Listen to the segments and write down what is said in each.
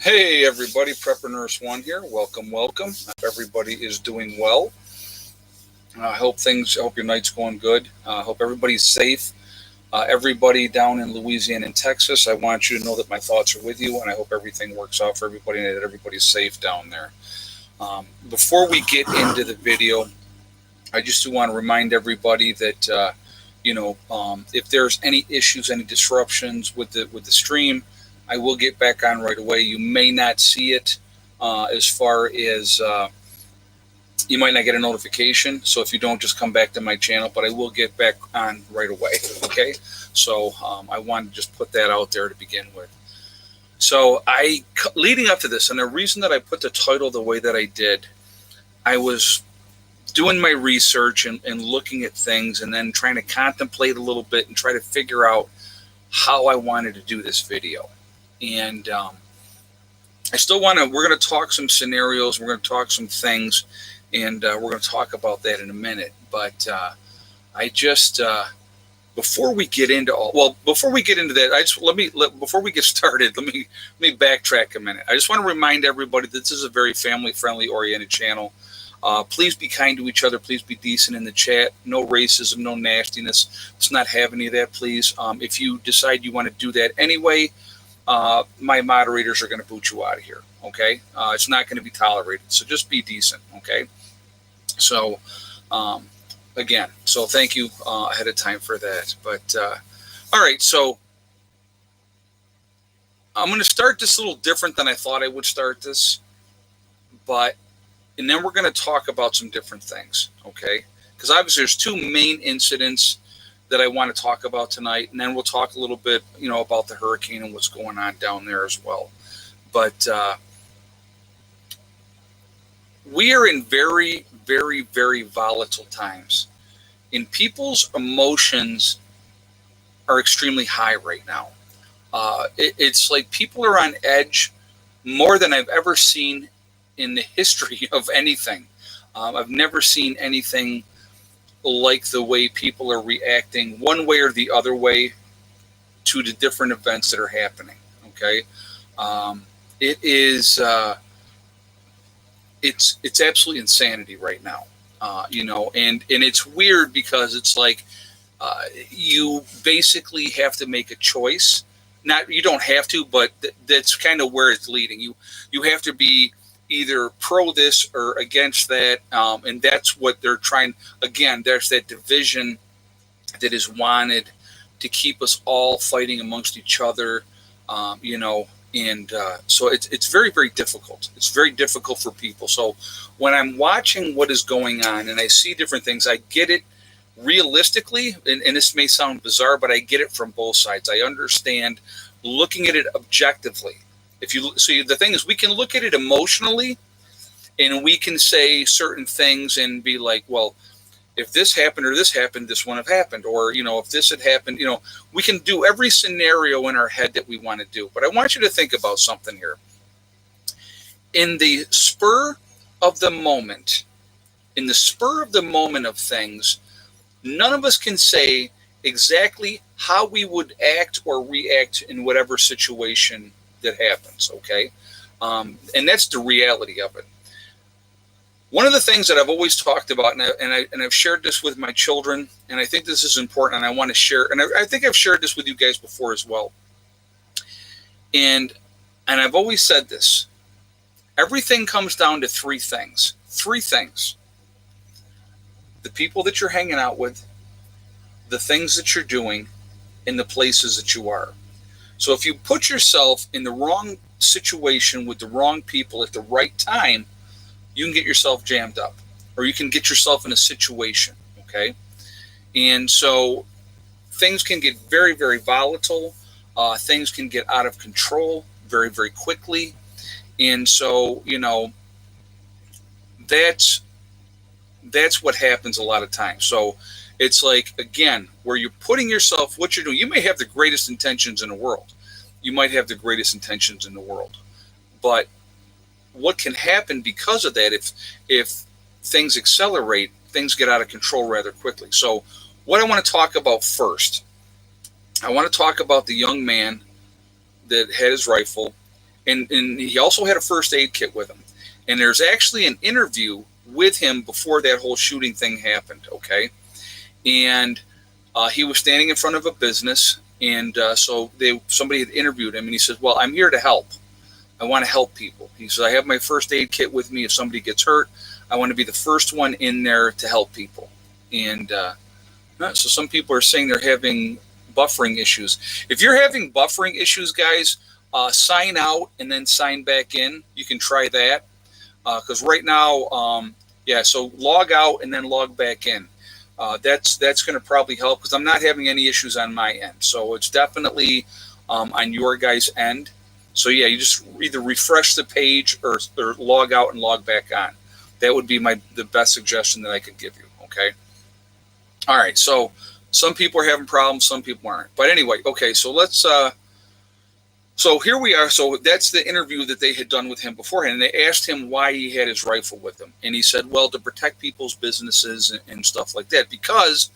Hey everybody, Prepper Nurse One here. Welcome, welcome. Hope everybody is doing well. I hope your night's going good. I hope everybody's safe. Everybody down in Louisiana and Texas, I want you to know that my thoughts are with you, and I hope everything works out for everybody and that everybody's safe down there. Before we get into the video, I just want to remind everybody that if there's any issues, any disruptions with the stream, I will get back on right away. You may not see it as far as you might not get a notification. So if you don't, just come back to my channel, but I will get back on right away. Okay. So I wanted to just put that out there to begin with. So leading up to this, and the reason that I put the title the way that I did, I was doing my research and looking at things and then trying to contemplate a little bit and try to figure out how I wanted to do this video. And I still we're going to talk some scenarios, we're going to talk some things, and we're going to talk about that in a minute. But before we get into that, before we get started, let me backtrack a minute. I just want to remind everybody that this is a very family-friendly oriented channel. Please be kind to each other. Please be decent in the chat. No racism, no nastiness. Let's not have any of that, please. If you decide you want to do that anyway, my moderators are going to boot you out of here. Okay? It's not going to be tolerated. So just be decent. Okay? So, again, so thank you ahead of time for that. But, all right. So I'm going to start this a little different than I thought I would start this. And then we're going to talk about some different things, okay? Because obviously there's two main incidents that I want to talk about tonight, and then we'll talk a little bit, about the hurricane and what's going on down there as well. But we are in very, very, very volatile times, and people's emotions are extremely high right now. It's like people are on edge more than I've ever seen in the history of anything. I've never seen anything like the way people are reacting one way or the other way to the different events that are happening. Okay. It's absolutely insanity right now. And it's weird because it's like, you basically have to make a choice. You don't have to, but that's kind of where it's leading. You have to be either pro this or against that, and that's what they're trying. Again, there's that division that is wanted to keep us all fighting amongst each other, and so it's very, very difficult. It's very difficult for people. So when I'm watching what is going on and I see different things, I get it realistically, and this may sound bizarre, but I get it from both sides. I understand looking at it objectively. The thing is, we can look at it emotionally, and we can say certain things and be like, well, if this happened or this happened, this wouldn't have happened. Or, if this had happened, we can do every scenario in our head that we want to do. But I want you to think about something here. In the spur of the moment of things, none of us can say exactly how we would act or react in whatever situation that happens, okay? And that's the reality of it. One of the things that I've always talked about, and I've shared this with my children, and I think this is important, and I want to share, and I think I've shared this with you guys before as well. And I've always said this. Everything comes down to three things. Three things. The people that you're hanging out with, the things that you're doing, and the places that you are. So if you put yourself in the wrong situation with the wrong people at the right time, you can get yourself jammed up, or you can get yourself in a situation, okay? And so things can get very, very volatile. Things can get out of control very, very quickly. And so, that's what happens a lot of times. So it's like, again, where you're putting yourself, what you're doing, you may have the greatest intentions in the world. But what can happen because of that, if things accelerate, things get out of control rather quickly. So what I want to talk about first, I want to talk about the young man that had his rifle and he also had a first aid kit with him. And there's actually an interview with him before that whole shooting thing happened, okay? And he was standing in front of a business, and so somebody had interviewed him, and he said, well, I'm here to help. I want to help people. He said, I have my first aid kit with me. If somebody gets hurt, I want to be the first one in there to help people. And so some people are saying they're having buffering issues. If you're having buffering issues, guys, sign out and then sign back in. You can try that. Because right now, so log out and then log back in. That's going to probably help, because I'm not having any issues on my end. So it's definitely on your guys' end. So yeah, you just either refresh the page or log out and log back on. That would be the best suggestion that I could give you. Okay. All right. So some people are having problems, some people aren't. But anyway, okay. So let's. So here we are. So that's the interview that they had done with him beforehand. And they asked him why he had his rifle with him, and he said, "Well, to protect people's businesses and stuff like that, because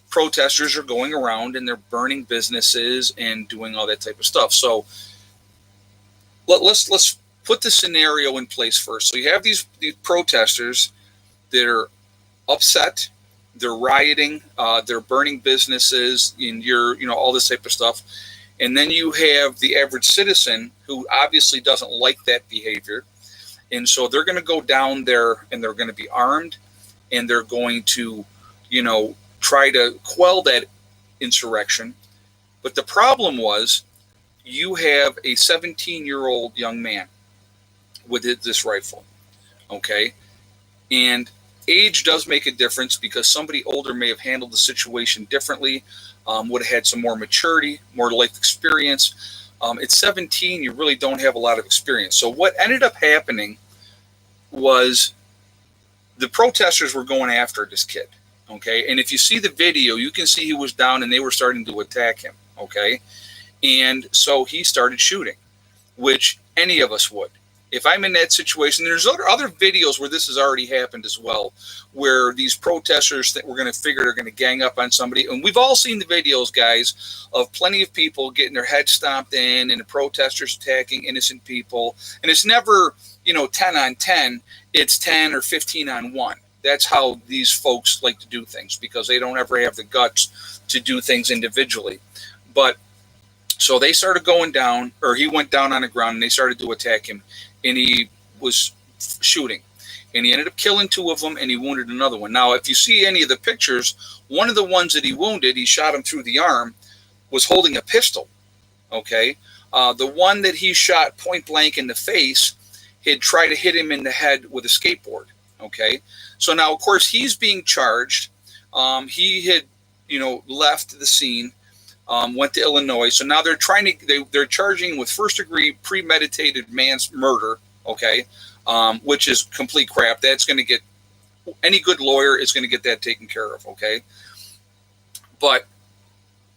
protesters are going around and they're burning businesses and doing all that type of stuff." So let's put the scenario in place first. So you have these protesters that are upset, they're rioting, they're burning businesses, and all this type of stuff. And then you have the average citizen who obviously doesn't like that behavior. And so they're going to go down there and they're going to be armed, and they're going to, try to quell that insurrection. But the problem was, you have a 17-year-old young man with this rifle, okay? And age does make a difference, because somebody older may have handled the situation differently, would have had some more maturity, more life experience. At 17, you really don't have a lot of experience. So what ended up happening was the protesters were going after this kid, okay? And if you see the video, you can see he was down and they were starting to attack him, okay? And so he started shooting, which any of us would. If I'm in that situation, there's other videos where this has already happened as well, where these protesters that we're going to figure they're going to gang up on somebody. And we've all seen the videos, guys, of plenty of people getting their heads stomped in and the protesters attacking innocent people. And it's never, 10 on 10. It's 10 or 15 on 1. That's how these folks like to do things, because they don't ever have the guts to do things individually. But so they started going down, or he went down on the ground, and they started to attack him. And he was shooting, and he ended up killing 2 of them, and he wounded another one. Now, if you see any of the pictures, one of the ones that he wounded, he shot him through the arm, was holding a pistol, okay? The one that he shot point blank in the face had tried to hit him in the head with a skateboard, okay? So now, of course, he's being charged. He had, left the scene, went to Illinois. So now they're they're charging with first-degree premeditated man's murder, okay, which is complete crap. That's going to get, any good lawyer is going to get that taken care of, okay? But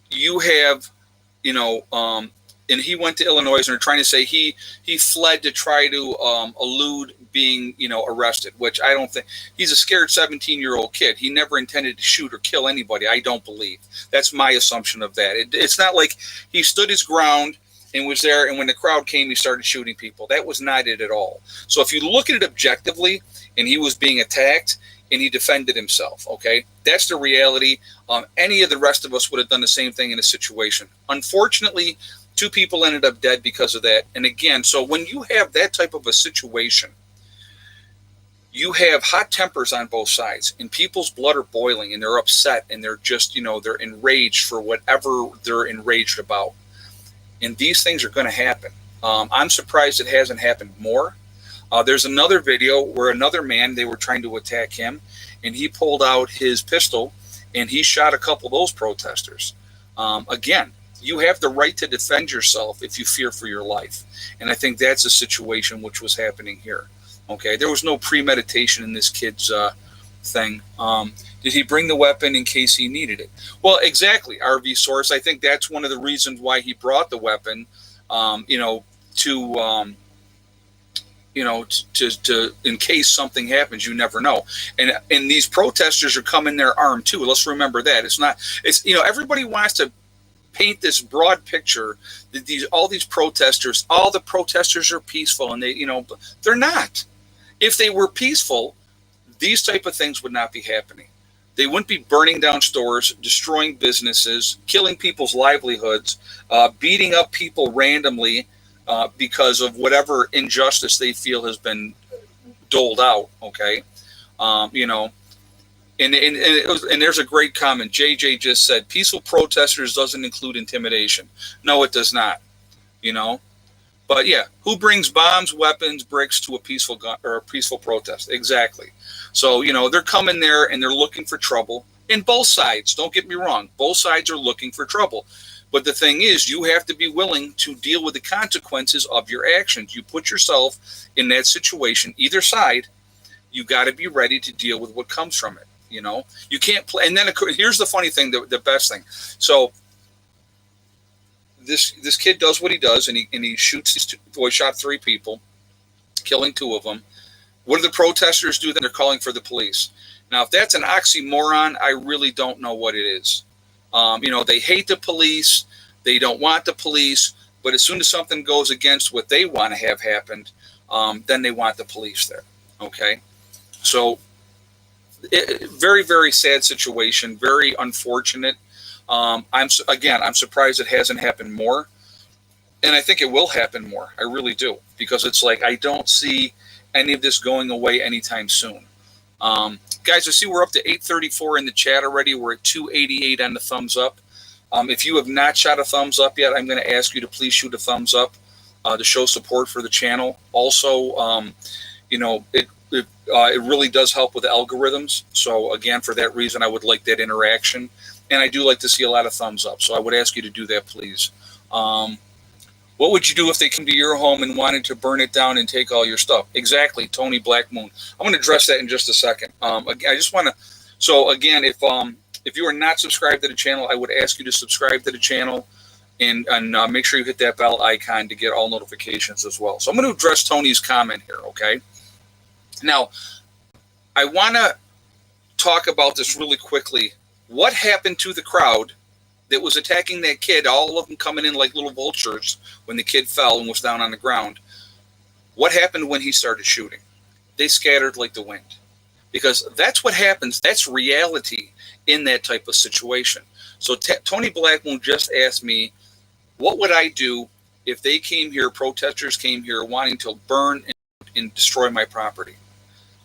you have, and he went to Illinois, and they're trying to say he fled to try to elude being, arrested, which I don't think. He's a scared 17-year-old kid. He never intended to shoot or kill anybody, I don't believe. That's my assumption of that. It's not like he stood his ground and was there, and when the crowd came, he started shooting people. That was not it at all. So if you look at it objectively, and he was being attacked, and he defended himself, okay? That's the reality. Any of the rest of us would have done the same thing in a situation. Unfortunately, 2 people ended up dead because of that. And again, so when you have that type of a situation, you have hot tempers on both sides, and people's blood are boiling, and they're upset, and they're just, they're enraged for whatever they're enraged about. And these things are going to happen. I'm surprised it hasn't happened more. There's another video where another man, they were trying to attack him, and he pulled out his pistol, and he shot a couple of those protesters. Again, you have the right to defend yourself if you fear for your life. And I think that's a situation which was happening here. Okay, there was no premeditation in this kid's thing. Did he bring the weapon in case he needed it? Well, exactly, RV Source. I think that's one of the reasons why he brought the weapon, to in case something happens. You never know. And these protesters are coming there armed too. Let's remember that. It's everybody wants to paint this broad picture that all the protesters are peaceful, and they're not. If they were peaceful, these type of things would not be happening. They wouldn't be burning down stores, destroying businesses, killing people's livelihoods, beating up people randomly because of whatever injustice they feel has been doled out. Okay, and there's a great comment. JJ just said, peaceful protesters doesn't include intimidation. No, it does not. But yeah, who brings bombs, weapons, bricks to a peaceful protest? Exactly. So, they're coming there and they're looking for trouble in both sides. Don't get me wrong. Both sides are looking for trouble. But the thing is, you have to be willing to deal with the consequences of your actions. You put yourself in that situation, either side, you got to be ready to deal with what comes from it. You can't play. And then here's the funny thing, the best thing. So this kid does what he does, and he shoots these two. Boy shot 3 people, killing 2 of them. What do the protesters do? Then they're calling for the police. Now, if that's an oxymoron, I really don't know what it is. They hate the police. They don't want the police. But as soon as something goes against what they want to have happened, then they want the police there. Okay? So, very, very sad situation. Very unfortunate. I'm surprised it hasn't happened more. And I think it will happen more. I really do. Because it's like I don't see any of this going away anytime soon. Guys, I see we're up to 834 in the chat already. We're at 288 on the thumbs up. If you have not shot a thumbs up yet, I'm going to ask you to please shoot a thumbs up to show support for the channel. Also, it really does help with the algorithms. So again, for that reason, I would like that interaction. And I do like to see a lot of thumbs up. So I would ask you to do that, please. What would you do if they came to your home and wanted to burn it down and take all your stuff? Exactly, Tony Blackmoon. I'm going to address that in just a second. I just want to. So again, if you are not subscribed to the channel, I would ask you to subscribe to the channel and make sure you hit that bell icon to get all notifications as well. So I'm going to address Tony's comment here. Okay. Now, I want to talk about this really quickly. What happened to the crowd that was attacking that kid, all of them coming in like little vultures when the kid fell and was down on the ground? What happened when he started shooting? They scattered like the wind. Because that's what happens. That's reality in that type of situation. So Tony Blackmoon just asked me, what would I do if they came here, protesters came here wanting to burn and destroy my property?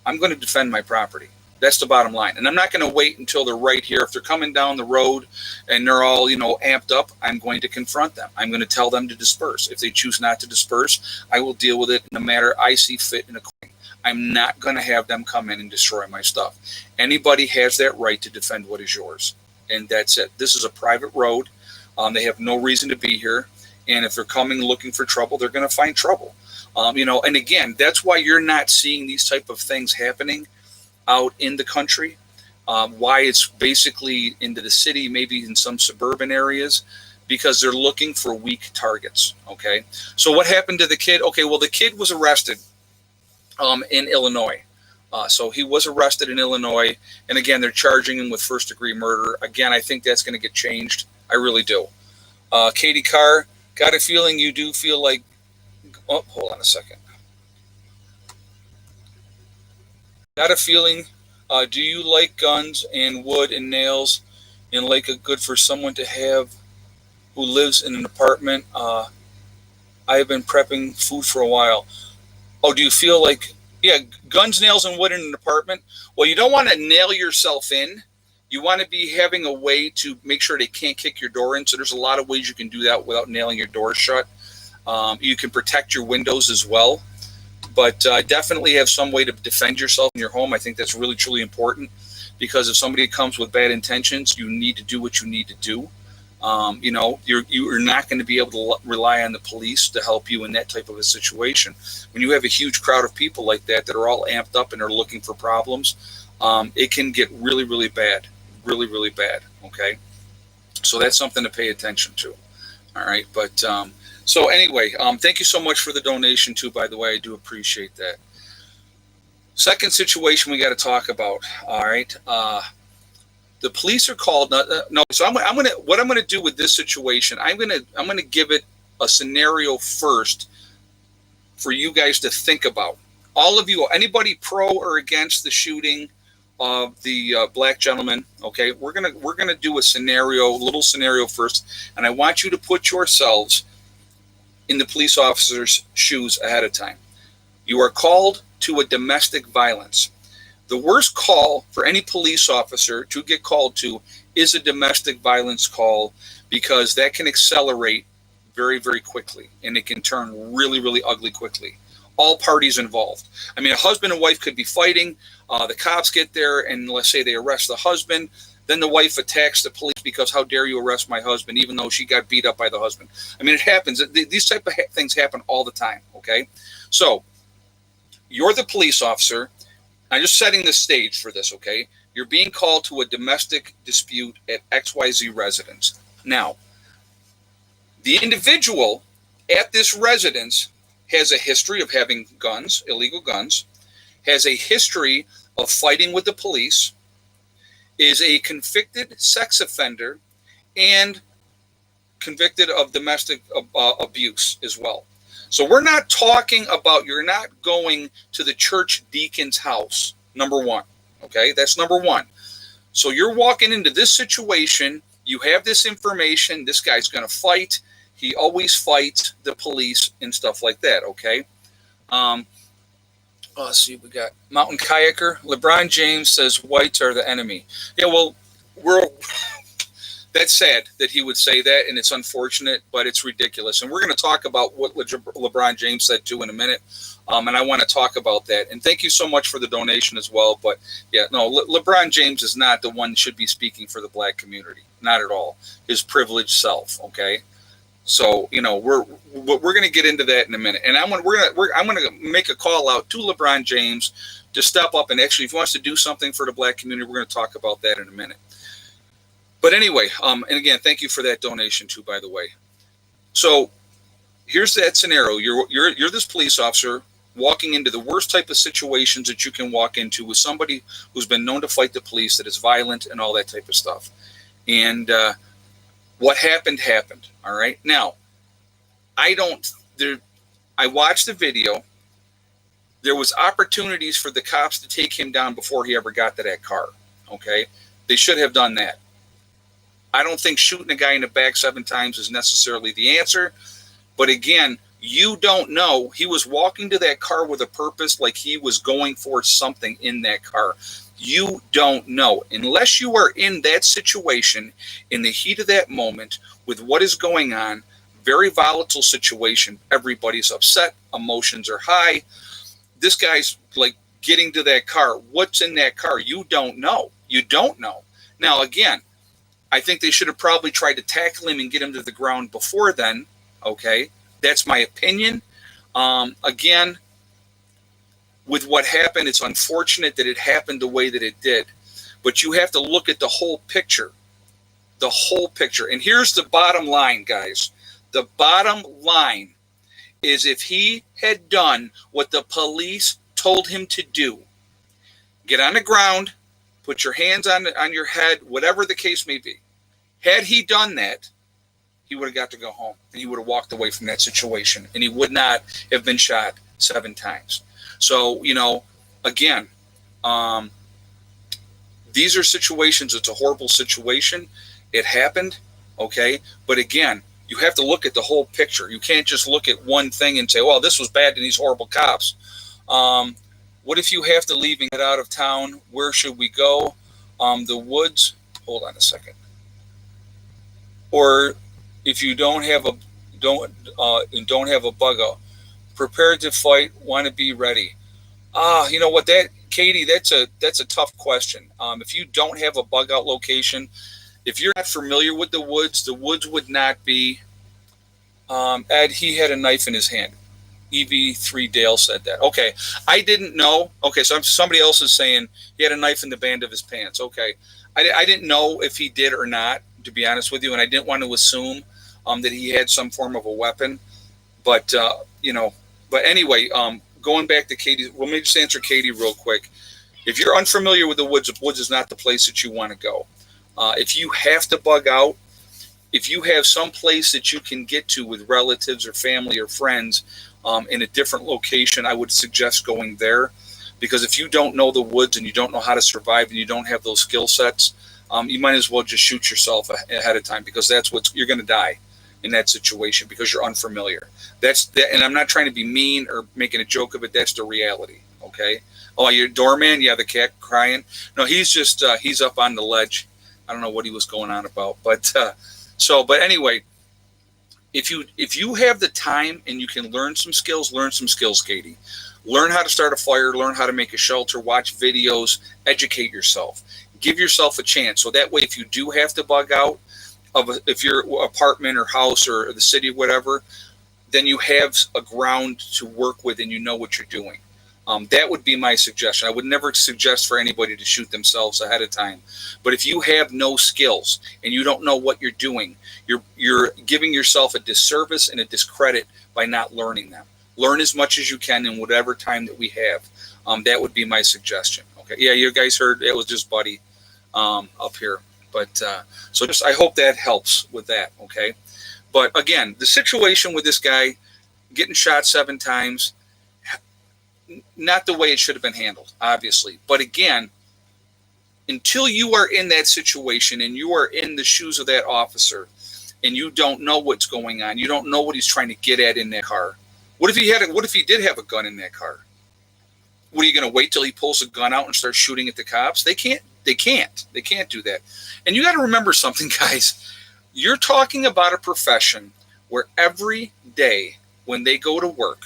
I'm going to defend my property. That's the bottom line. And I'm not going to wait until they're right here. If they're coming down the road and they're all, amped up, I'm going to confront them. I'm going to tell them to disperse. If they choose not to disperse, I will deal with it in a manner I see fit in a coin. I'm not going to have them come in and destroy my stuff. Anybody has that right to defend what is yours. And that's it. This is a private road. They have no reason to be here. And if they're coming looking for trouble, they're going to find trouble. And again, that's why you're not seeing these type of things happening out in the country, why it's basically into the city, maybe in some suburban areas, because they're looking for weak targets. Okay. So what happened to the kid? Okay. Well, the kid was arrested in Illinois. So he was arrested in Illinois. And again, they're charging him with first-degree murder. Again, I think that's going to get changed. I really do. Katie Carr, got a feeling you do feel like, oh, hold on a second. Got a feeling, do you like guns and wood and nails and like a good for someone to have who lives in an apartment? I have been prepping food for a while. Oh, do you feel like, yeah, guns, nails, and wood in an apartment? Well, you don't want to nail yourself in. You want to be having a way to make sure they can't kick your door in. So there's a lot of ways you can do that without nailing your door shut. You can protect your windows as well. But definitely have some way to defend yourself in your home. I think that's really, truly important, because if somebody comes with bad intentions, you need to do what you need to do. You're not going to be able to rely on the police to help you in that type of a situation. When you have a huge crowd of people like that are all amped up and are looking for problems, it can get really, really bad. Really, really bad. Okay. So that's something to pay attention to. All right. But so anyway, thank you so much for the donation too, by the way. I do appreciate that. Second situation we got to talk about. All right. The police are called. No, so what I'm gonna do with this situation. I'm gonna give it a scenario first for you guys to think about. All of you, anybody pro or against the shooting of the black gentleman? Okay, we're gonna do a little scenario first, and I want you to put yourselves in the police officer's shoes ahead of time. You are called to a domestic violence. The worst call for any police officer to get called to is a domestic violence call, because that can accelerate very, very quickly, and it can turn really, really ugly quickly. All parties involved. I mean, a husband and wife could be fighting. The cops get there, and let's say they arrest the husband. Then the wife attacks the police because, how dare you arrest my husband, even though she got beat up by the husband. I mean, it happens. These type of things happen all the time, okay? So you're the police officer. I'm just setting the stage for this, okay? You're being called to a domestic dispute at XYZ residence. Now, the individual at this residence has a history of having guns, illegal guns, has a history of fighting with the police, is a convicted sex offender, and convicted of domestic abuse as well. So we're not talking about, you're not going to the church deacon's house, number one. Okay, that's number one. So you're walking into this situation, you have this information, this guy's going to fight. He always fights the police and stuff like that, okay? Let's see, we got Mountain Kayaker. LeBron James says whites are the enemy. Yeah, well, that's sad that he would say that, and it's unfortunate, but it's ridiculous. And we're going to talk about what LeBron James said too in a minute, and I want to talk about that. And thank you so much for the donation as well. But yeah, no, LeBron James is not the one should be speaking for the black community, not at all. His privileged self, okay. So we're going to get into that in a minute, and I'm going to make a call out to LeBron James to step up and actually, if he wants to do something for the black community, we're going to talk about that in a minute. But anyway, and again, thank you for that donation too, by the way. So here's that scenario. You're this police officer walking into the worst type of situations that you can walk into with somebody who's been known to fight the police, that is violent and all that type of stuff. And what happened. All right. Now, I watched the video. There was opportunities for the cops to take him down before he ever got to that car. Okay. They should have done that. I don't think shooting a guy in the back 7 times is necessarily the answer. But again, you don't know. He was walking to that car with a purpose, like he was going for something in that car. You don't know. Unless you are in that situation, in the heat of that moment, with what is going on, very volatile situation. Everybody's upset. Emotions are high. This guy's like getting to that car. What's in that car? You don't know. You don't know. Now, again, I think they should have probably tried to tackle him and get him to the ground before then. Okay, that's my opinion. Again, with what happened, it's unfortunate that it happened the way that it did. But you have to look at the whole picture. The whole picture. And here's the bottom line, guys. The bottom line is, if he had done what the police told him to do, get on the ground, put your hands on your head, whatever the case may be. Had he done that, he would have got to go home, and he would have walked away from that situation, and he would not have been shot 7 times. So, again, these are situations. It's a horrible situation. It happened, okay? But again, you have to look at the whole picture. You can't just look at one thing and say, well, this was bad to these horrible cops. What if you have to leave and get out of town? Where should we go? The woods. Hold on a second. Or if you don't have a bug out, prepared to fight, want to be ready. You know what, Katie, that's a tough question. If you don't have a bug out location, if you're not familiar with the woods would not be. Ed, he had a knife in his hand. EV3 Dale said that. Okay, I didn't know. Okay, so somebody else is saying he had a knife in the band of his pants. Okay, I didn't know if he did or not, to be honest with you, and I didn't want to assume that he had some form of a weapon. But but anyway, going back to Katie, let me just answer Katie real quick. If you're unfamiliar with the woods is not the place that you want to go. If you have to bug out, if you have some place that you can get to with relatives or family or friends in a different location, I would suggest going there. Because if you don't know the woods and you don't know how to survive and you don't have those skill sets, you might as well just shoot yourself ahead of time, because that's what you're going to die in that situation, because you're unfamiliar. That's that, and I'm not trying to be mean or making a joke of it. That's the reality. Okay. Oh, you're doorman? Yeah, the cat crying. No, he's just he's up on the ledge. I don't know what he was going on about, but but anyway, if you have the time and you can learn some skills, Katie. Learn how to start a fire, learn how to make a shelter, watch videos, educate yourself. Give yourself a chance. So that way, if you do have to bug out if your apartment or house or the city, whatever, then you have a ground to work with and you know what you're doing. That would be my suggestion. I would never suggest for anybody to shoot themselves ahead of time. But if you have no skills and you don't know what you're doing, you're giving yourself a disservice and a discredit by not learning them. Learn as much as you can in whatever time that we have. That would be my suggestion. Okay. Yeah, you guys heard it was just Buddy up here. But so just I hope that helps with that. Okay. But again, the situation with this guy getting shot 7 times, not the way it should have been handled, obviously. But again, until you are in that situation and you are in the shoes of that officer and you don't know what's going on, you don't know what he's trying to get at in that car. What if he did have a gun in that car? What, are you going to wait till he pulls a gun out and starts shooting at the cops? They can't do that. And you got to remember something, guys. You're talking about a profession where every day when they go to work,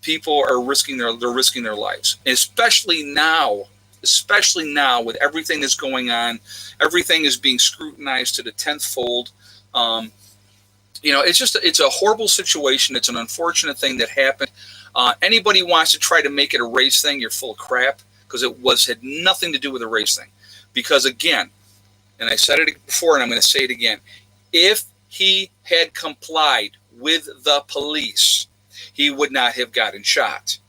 people are risking their lives. And especially now with everything that's going on, everything is being scrutinized to the 10th fold. It's a horrible situation. It's an unfortunate thing that happened. Anybody wants to try to make it a race thing, you're full of crap, because had nothing to do with a race thing. Because again, and I said it before and I'm going to say it again, if he had complied with the police, he would not have gotten shot.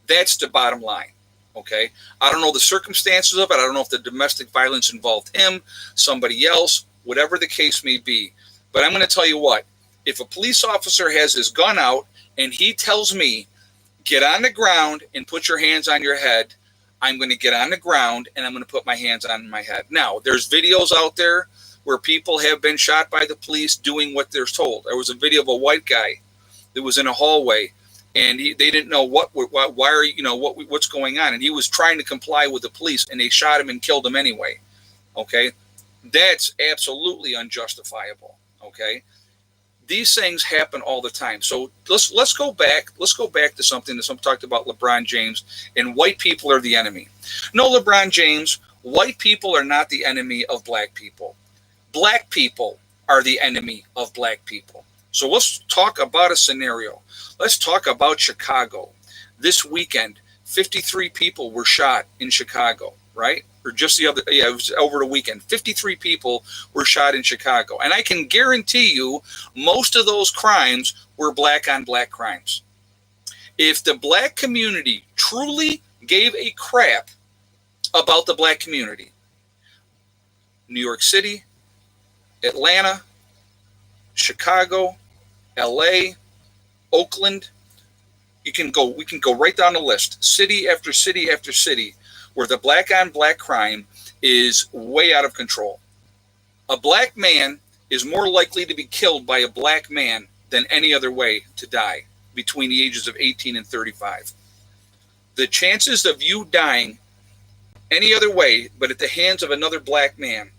That's the bottom line. Okay. I don't know the circumstances of it. I don't know if the domestic violence involved him, somebody else, whatever the case may be. But I'm going to tell you what, if a police officer has his gun out and he tells me, get on the ground and put your hands on your head, I'm going to get on the ground and I'm going to put my hands on my head. Now, there's videos out there where people have been shot by the police doing what they're told. There was a video of a white guy that was in a hallway and they didn't know what's going on. And he was trying to comply with the police and they shot him and killed him anyway. Okay. That's absolutely unjustifiable. Okay. These things happen all the time. So let's go back. Let's go back to something that someone talked about LeBron James and white people are the enemy. No, LeBron James, white people are not the enemy of black people. Black people are the enemy of black people. So let's talk about a scenario. Let's talk about Chicago. This weekend, 53 people were shot in Chicago, right? Or just it was over the weekend. 53 people were shot in Chicago. And I can guarantee you most of those crimes were black on black crimes. If the black community truly gave a crap about the black community, New York City, Atlanta, Chicago, LA, Oakland, we can go right down the list, city after city after city, where the black on black crime is way out of control. A black man is more likely to be killed by a black man than any other way to die between the ages of 18 and 35. The chances of you dying any other way but at the hands of another black man,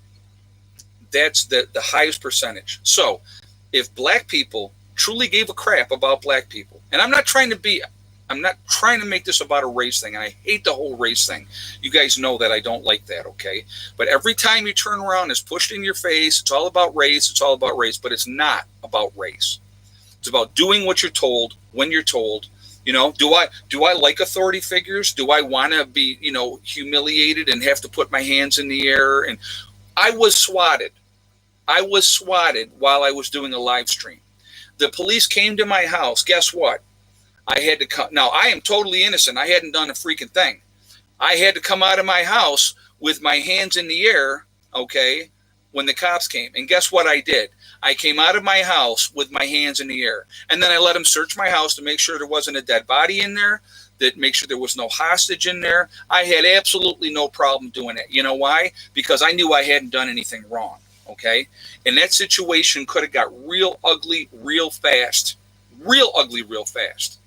that's the highest percentage. So if black people truly gave a crap about black people, and I'm not trying to make this about a race thing, and I hate the whole race thing. You guys know that I don't like that, okay? But every time you turn around, it's pushed in your face. It's all about race. It's all about race, but it's not about race. It's about doing what you're told when you're told. You know, do I like authority figures? Do I want to be, humiliated and have to put my hands in the air? And I was swatted. While I was doing a live stream. The police came to my house. Guess what? I had to come. Now, I am totally innocent. I hadn't done a freaking thing. I had to come out of my house with my hands in the air, okay, when the cops came. And guess what I did? I came out of my house with my hands in the air. And then I let them search my house to make sure there wasn't a dead body in there, that make sure there was no hostage in there. I had absolutely no problem doing it. You know why? Because I knew I hadn't done anything wrong, okay? And that situation could have got real ugly real fast. Real ugly real fast.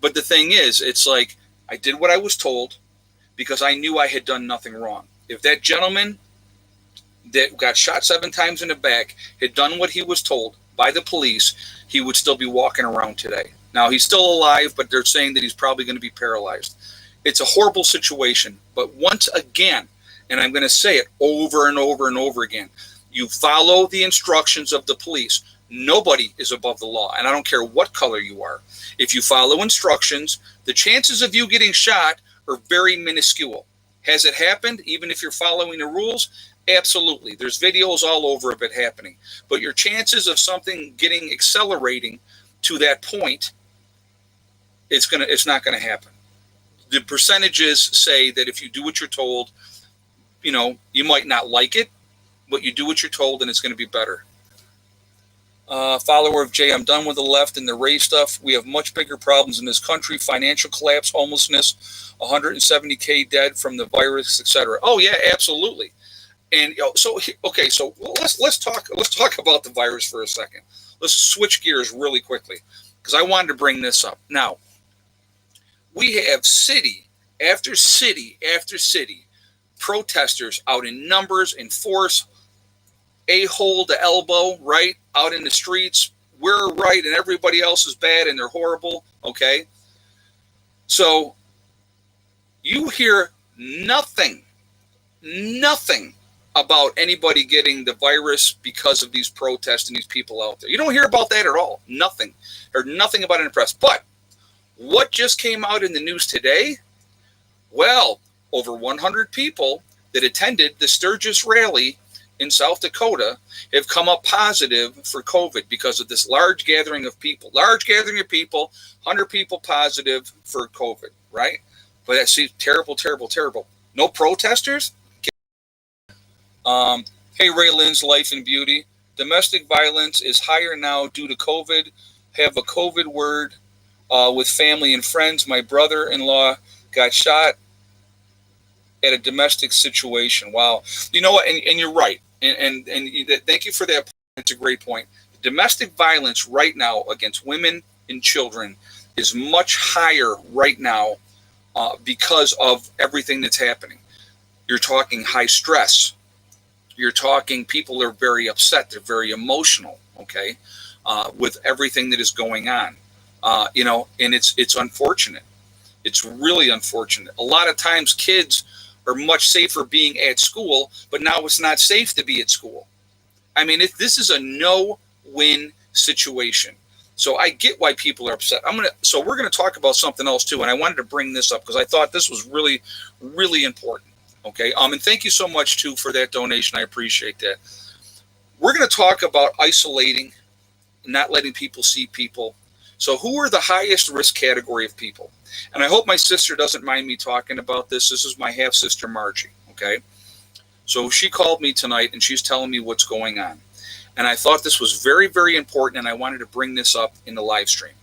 But the thing is, it's like I did what I was told because I knew I had done nothing wrong. If that gentleman that got shot 7 times in the back had done what he was told by the police, he would still be walking around today. Now, he's still alive, but they're saying that he's probably going to be paralyzed. It's a horrible situation. But once again, and I'm going to say it over and over and over again, you follow the instructions of the police. Nobody is above the law, and I don't care what color you are. If you follow instructions, the chances of you getting shot are very minuscule. Has it happened, even if you're following the rules? Absolutely. There's videos all over of it happening. But your chances of something getting accelerating to that point, it's not going to happen. The percentages say that if you do what you're told, you might not like it, but you do what you're told and it's going to be better. Follower of Jay, I'm done with the left and the race stuff. We have much bigger problems in this country: financial collapse, homelessness, 170K dead from the virus, etc. Oh yeah, absolutely. And so let's talk about the virus for a second. Let's switch gears really quickly because I wanted to bring this up. Now, we have city after city after city protesters out in numbers, in force, a-hole to elbow, right, out in the streets. We're right and everybody else is bad and they're horrible, okay? So you hear nothing about anybody getting the virus because of these protests and these people out there. You don't hear about that at all. Nothing. Heard nothing about it in the press. But what just came out in the news today? Well, over 100 people that attended the Sturgis Rally in South Dakota have come up positive for COVID because of this large gathering of people. 100 people positive for COVID, right? But that's terrible, terrible, terrible. No protesters? Hey, Ray Lynn's Life and Beauty. Domestic violence is higher now due to COVID. Have a COVID word with family and friends. My brother-in-law got shot at a domestic situation. Wow. You know what? And you're right. And thank you for that. It's a great point. Domestic violence right now against women and children is much higher right now because of everything that's happening. You're talking high stress. You're talking people are very upset. They're very emotional, okay, with everything that is going on, and it's unfortunate. It's really unfortunate. A lot of times kids are much safer being at school, but now it's not safe to be at school. I mean, this is a no-win situation. So I get why people are upset. So we're going to talk about something else too, and I wanted to bring this up because I thought this was really, really important. Okay. And thank you so much too for that donation. I appreciate that. We're going to talk about isolating, not letting people see people. So who are the highest risk category of people? And I hope my sister doesn't mind me talking about this. This is my half sister, Margie. Okay. So she called me tonight and she's telling me what's going on. And I thought this was very, very important. And I wanted to bring this up in the live stream.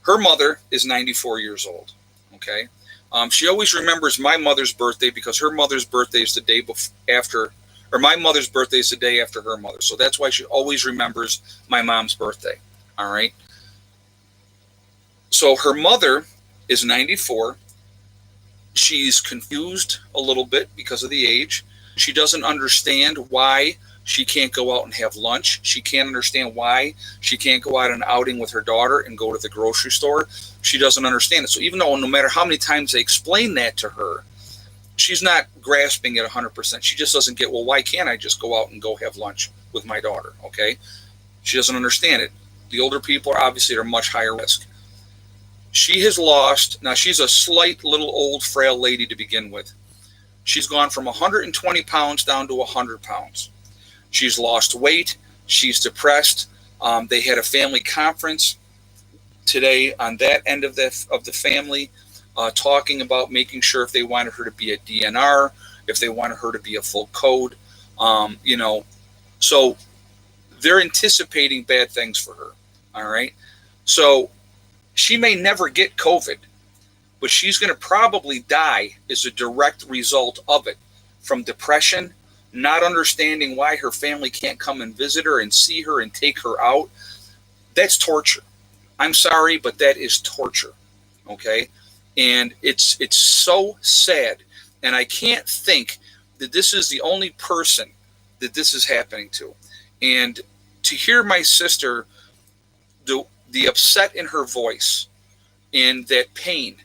Her mother is 94 years old. Okay. She always remembers my mother's birthday because her mother's birthday is the day after, or my mother's birthday is the day after her mother. So that's why she always remembers my mom's birthday. All right. So her mother is 94. She's confused a little bit because of the age. She doesn't understand why she can't go out and have lunch. She can't understand why she can't go out on an outing with her daughter and go to the grocery store. She doesn't understand it. So even though no matter how many times they explain that to her, she's not grasping it 100%. She just doesn't get, well, why can't I just go out and go have lunch with my daughter? Okay. She doesn't understand it. The older people are obviously at a much higher risk. She has lost, now she's a slight little old frail lady to begin with. She's gone from 120 pounds down to 100 pounds. She's lost weight. She's depressed. They had a family conference today on that end of the family. talking about making sure if they wanted her to be a DNR, if they wanted her to be a full code, you know. So they're anticipating bad things for her. All right. So she may never get COVID, but she's going to probably die as a direct result of it, from depression, not understanding why her family can't come and visit her and see her and take her out. That's torture. I'm sorry, but that is torture. Okay. And it's so sad. And I can't think that this is the only person that this is happening to. And to hear my sister, the upset in her voice and that pain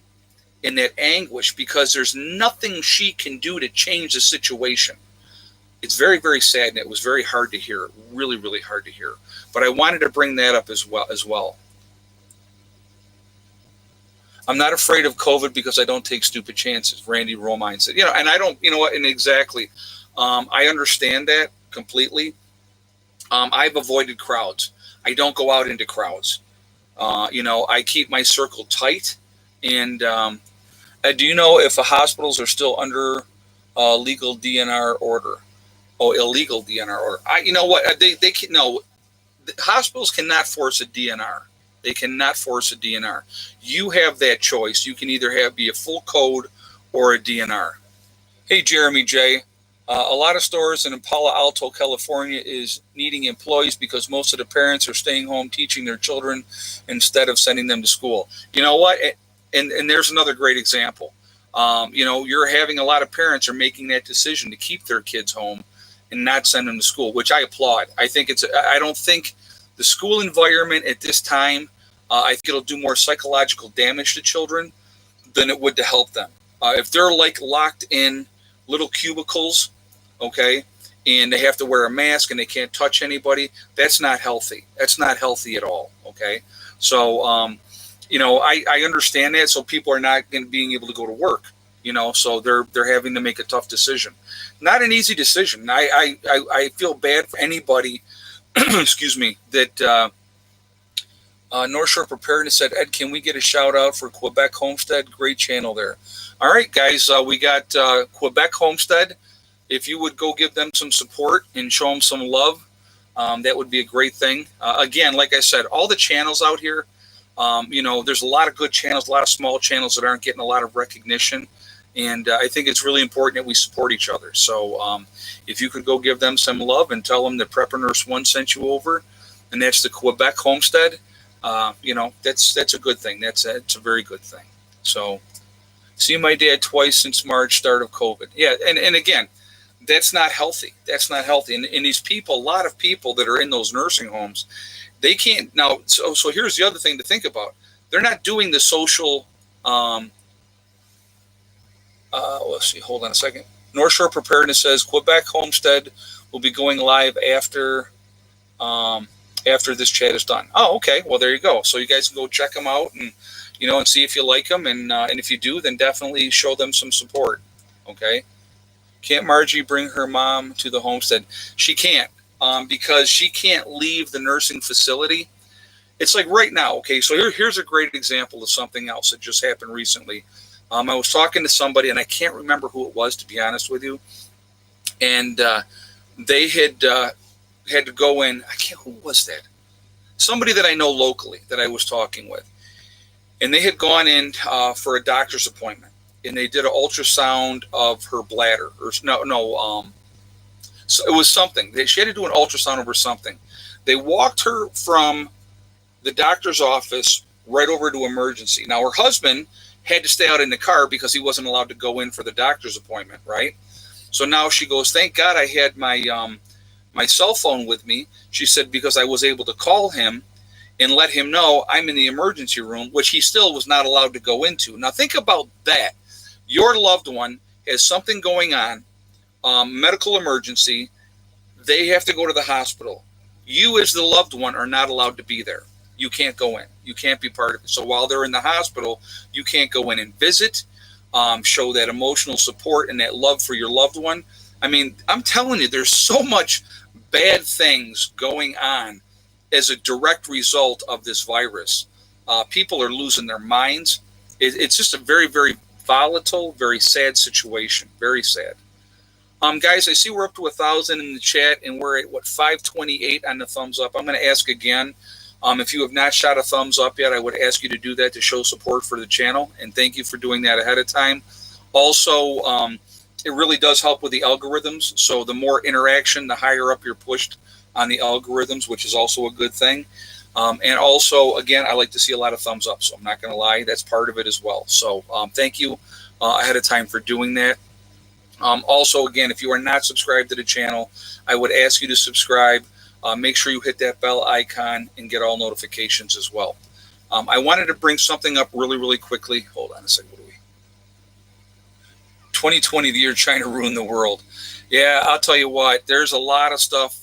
and that anguish, because there's nothing she can do to change the situation. It's very, very sad, and it was very hard to hear. Really, really hard to hear. But I wanted to bring that up as well. I'm not afraid of COVID because I don't take stupid chances, Randy Romine said. And I don't, and exactly. I understand that completely. I've avoided crowds. I don't go out into crowds. I keep my circle tight. And do you know if the hospitals are still under legal DNR order? Oh, illegal DNR order. You know what? They can, no. The hospitals cannot force a DNR. They cannot force a DNR. You have that choice. You can either be a full code or a DNR. Hey, Jeremy J. A lot of stores in Palo Alto, California is needing employees because most of the parents are staying home teaching their children instead of sending them to school. You know what? And there's another great example. You're having a lot of parents are making that decision to keep their kids home and not send them to school, which I applaud. I don't think the school environment at this time, I think it'll do more psychological damage to children than it would to help them. If they're like locked in little cubicles, okay, and they have to wear a mask and they can't touch anybody, that's not healthy. That's not healthy at all, okay? So, I understand that. So people are not being able to go to work, so they're having to make a tough decision. Not an easy decision. I feel bad for anybody, excuse me, that North Shore Preparedness said, Ed, can we get a shout out for Quebec Homestead? Great channel there. All right, guys, we got Quebec Homestead. If you would go give them some support and show them some love, that would be a great thing. Again, like I said, all the channels out here, there's a lot of good channels, a lot of small channels that aren't getting a lot of recognition. And I think it's really important that we support each other. So if you could go give them some love and tell them that Prepper Nurse One sent you over, and that's the Quebec Homestead, that's a good thing. It's a very good thing. So see my dad twice since March, start of COVID. Yeah, and again, that's not healthy. That's not healthy. And these people, a lot of people that are in those nursing homes, they can't now. So here's the other thing to think about. They're not doing the social. Let's see. Hold on a second. North Shore Preparedness says Quebec Homestead will be going live after this chat is done. Oh, okay. Well, there you go. So you guys can go check them out and and see if you like them, and if you do, then definitely show them some support. Okay. Can't Margie bring her mom to the homestead? She can't, because she can't leave the nursing facility. It's like right now. Okay, so here's a great example of something else that just happened recently. I was talking to somebody, and I can't remember who it was, to be honest with you. And they had to go in. Who was that? Somebody that I know locally that I was talking with. And they had gone in for a doctor's appointment. And they did an ultrasound of her bladder. So it was something. She had to do an ultrasound over something. They walked her from the doctor's office right over to emergency. Now, her husband had to stay out in the car because he wasn't allowed to go in for the doctor's appointment, right? So now she goes, thank God I had my cell phone with me. She said, because I was able to call him and let him know I'm in the emergency room, which he still was not allowed to go into. Now, think about that. Your loved one has something going on, medical emergency. They have to go to the hospital. You, as the loved one, are not allowed to be there. You can't go in. You can't be part of it. So while they're in the hospital, you can't go in and visit, show that emotional support and that love for your loved one. I mean, I'm telling you, there's so much bad things going on as a direct result of this virus. People are losing their minds. It's just a very, very volatile, very sad situation. Very sad. Guys, I see we're up to 1,000 in the chat, and we're at 528 on the thumbs up. I'm going to ask again. If you have not shot a thumbs up yet, I would ask you to do that to show support for the channel, and thank you for doing that ahead of time. Also, it really does help with the algorithms. So the more interaction, the higher up you're pushed on the algorithms, which is also a good thing. And also, again, I like to see a lot of thumbs up. So I'm not going to lie, that's part of it as well. So thank you ahead of time for doing that. Also, again, if you are not subscribed to the channel, I would ask you to subscribe. Make sure you hit that bell icon and get all notifications as well. I wanted to bring something up really, really quickly. Hold on a second. What are we? 2020, the year trying to ruin the world. Yeah, I'll tell you what. There's a lot of stuff,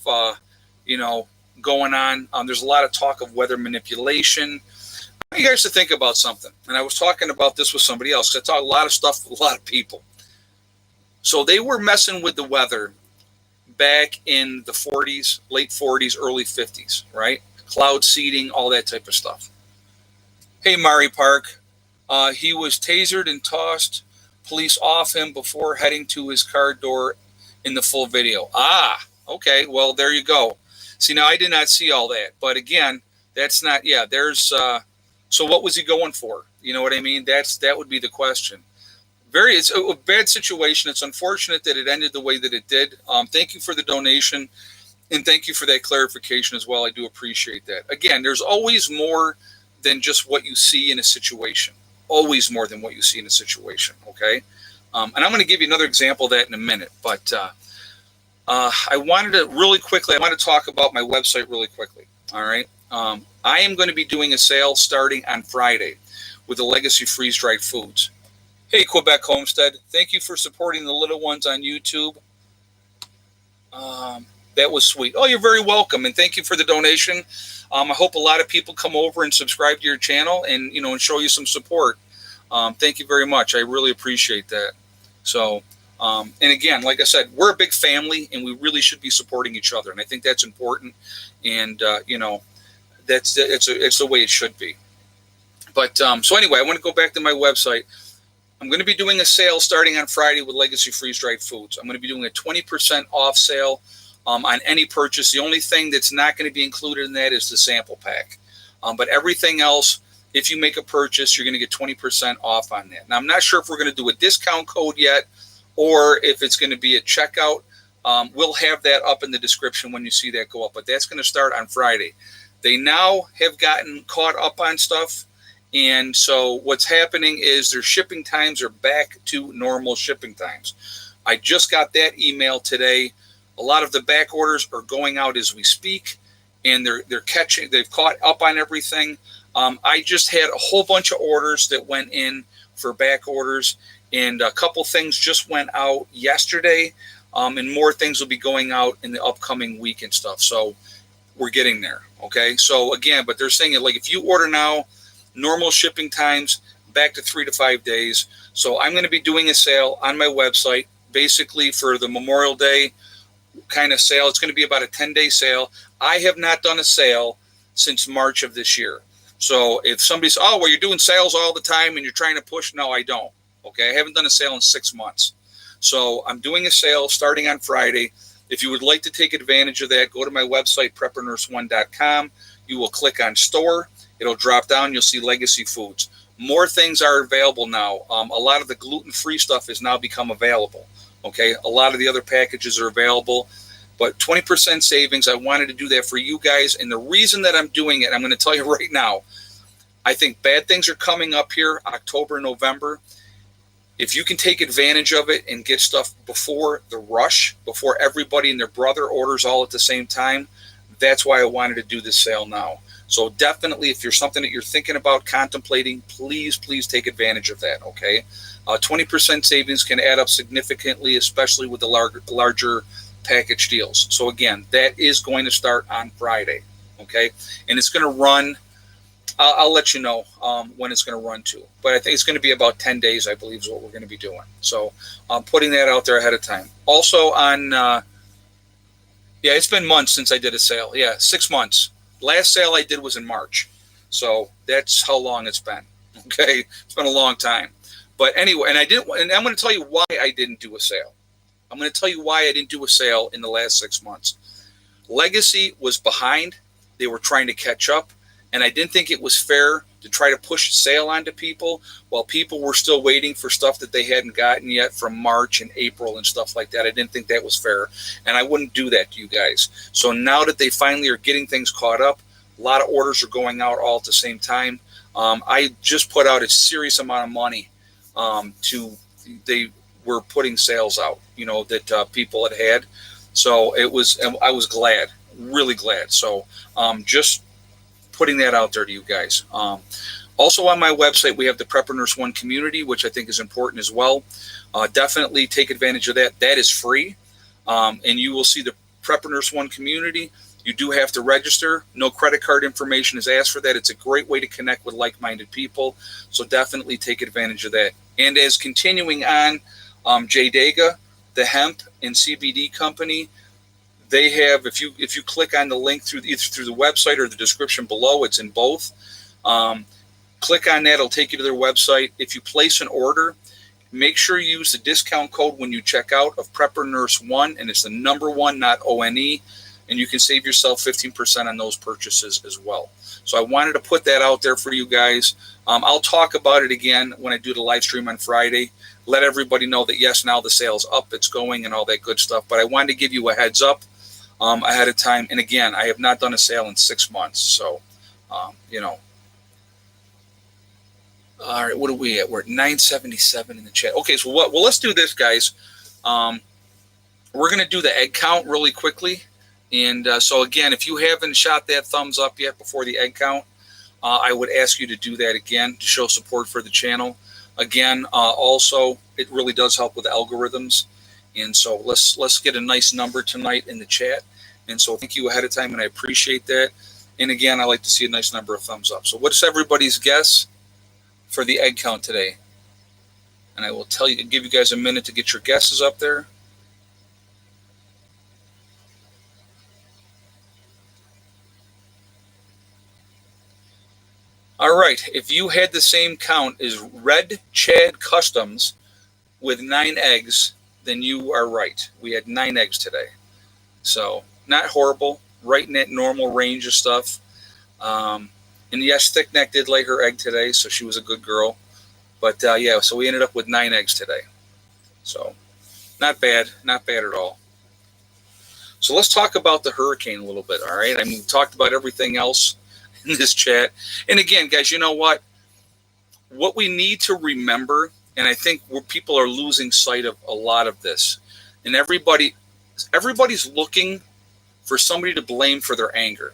going on. There's a lot of talk of weather manipulation. I want you guys to think about something. And I was talking about this with somebody else, because I talk a lot of stuff with a lot of people. So they were messing with the weather back in the 40s, late 40s, early 50s, right? Cloud seeding, all that type of stuff. Hey, Mari Park. He was tasered and tossed police off him before heading to his car door in the full video. Ah, okay. Well, there you go. See, now I did not see all that. But again, that's not, there's, so what was he going for? You know what I mean? That would be the question. It's a bad situation. It's unfortunate that it ended the way that it did. Thank you for the donation, and thank you for that clarification as well. I do appreciate that. Again, there's always more than just what you see in a situation. Always more than what you see in a situation, okay? And I'm going to give you another example of that in a minute. But I wanted to really quickly, I want to talk about my website really quickly, all right? I am going to be doing a sale starting on Friday with the Legacy Freeze-Dried Foods. Hey, Quebec Homestead, thank you for supporting the little ones on YouTube. That was sweet. Oh, you're very welcome, and thank you for the donation. I hope a lot of people come over and subscribe to your channel and, and show you some support. Thank you very much. I really appreciate that. So, and again, like I said, we're a big family, and we really should be supporting each other, and I think that's important, and, it's the way it should be. But so anyway, I want to go back to my website. I'm going to be doing a sale starting on Friday with Legacy Freeze-Dried Foods. I'm going to be doing a 20% off sale on any purchase. The only thing that's not going to be included in that is the sample pack. But everything else, if you make a purchase, you're going to get 20% off on that. Now, I'm not sure if we're going to do a discount code yet or if it's going to be a checkout. We'll have that up in the description when you see that go up. But that's going to start on Friday. They now have gotten caught up on stuff. And so what's happening is their shipping times are back to normal shipping times. I just got that email today. A lot of the back orders are going out as we speak, and they've caught up on everything. I just had a whole bunch of orders that went in for back orders, and a couple things just went out yesterday, and more things will be going out in the upcoming week and stuff. So we're getting there. Okay. So again, but they're saying it like if you order now, normal shipping times back to 3 to 5 days. So I'm going to be doing a sale on my website, basically for the Memorial Day kind of sale. It's going to be about a 10-day sale. I have not done a sale since March of this year. So if somebody says, oh, well, you're doing sales all the time and you're trying to push. No, I don't. Okay. I haven't done a sale in 6 months. So I'm doing a sale starting on Friday. If you would like to take advantage of that, go to my website, preppernurse1.com. You will click on store. It'll drop down. You'll see Legacy Foods. More things are available now. A lot of the gluten-free stuff has now become available. Okay. A lot of the other packages are available, but 20% savings. I wanted to do that for you guys. And the reason that I'm doing it, I'm going to tell you right now, I think bad things are coming up here, October, November. If you can take advantage of it and get stuff before the rush, before everybody and their brother orders all at the same time, that's why I wanted to do this sale now. So definitely, if you're something that you're thinking about contemplating, please take advantage of that, okay? 20% savings can add up significantly, especially with the larger package deals. So again, that is going to start on Friday, okay? And it's going to run, I'll let you know when it's going to run to. But I think it's going to be about 10 days, I believe, is what we're going to be doing. So I'm putting that out there ahead of time. Also on, it's been months since I did a sale. Yeah, 6 months. Last sale I did was in March. So that's how long it's been. Okay, it's been a long time. But anyway, and I'm going to tell you why I didn't do a sale. I'm going to tell you why I didn't do a sale in the last 6 months. Legacy was behind. They were trying to catch up. And I didn't think it was fair to try to push a sale onto people while people were still waiting for stuff that they hadn't gotten yet from March and April and stuff like that. I didn't think that was fair. And I wouldn't do that to you guys. So now that they finally are getting things caught up, a lot of orders are going out all at the same time. I just put out a serious amount of money they were putting sales out, that people had. So I was glad, really glad. So just putting that out there to you guys. Also on my website, we have the Prepper Nurse One community, which I think is important as well. Definitely take advantage of that. That is free. And you will see the Prepper Nurse One community. You do have to register. No credit card information is asked for that. It's a great way to connect with like-minded people. So definitely take advantage of that. And as continuing on, JDAGA, the hemp and CBD company, they have, if you click on the link either through the website or the description below, it's in both. Click on that, it'll take you to their website. If you place an order, make sure you use the discount code when you check out of Prepper Nurse One, and it's the number 1, not ONE, and you can save yourself 15% on those purchases as well. So I wanted to put that out there for you guys. I'll talk about it again when I do the live stream on Friday. Let everybody know that, yes, now the sale's up, it's going, and all that good stuff. But I wanted to give you a heads up ahead of time. And again, I have not done a sale in 6 months. So, All right, what are we at? We're at 977 in the chat. Okay, so let's do this, guys. We're going to do the egg count really quickly. And so, again, if you haven't shot that thumbs up yet before the egg count, I would ask you to do that again to show support for the channel. Again, also, it really does help with the algorithms. And so let's get a nice number tonight in the chat. And so thank you ahead of time, and I appreciate that. And again, I like to see a nice number of thumbs up. So what's everybody's guess for the egg count today? And I will give you guys a minute to get your guesses up there. All right, if you had the same count as Red Chad Customs with 9 eggs, then you are right. We had 9 eggs today. So not horrible, right in that normal range of stuff. And yes, Thick Neck did lay her egg today, so she was a good girl. But yeah, so we ended up with 9 eggs today. So not bad at all. So let's talk about the hurricane a little bit, all right? I mean, we talked about everything else in this chat. And again, guys, you know what? What we need to remember, and I think people are losing sight of a lot of this, and everybody's looking for somebody to blame for their anger.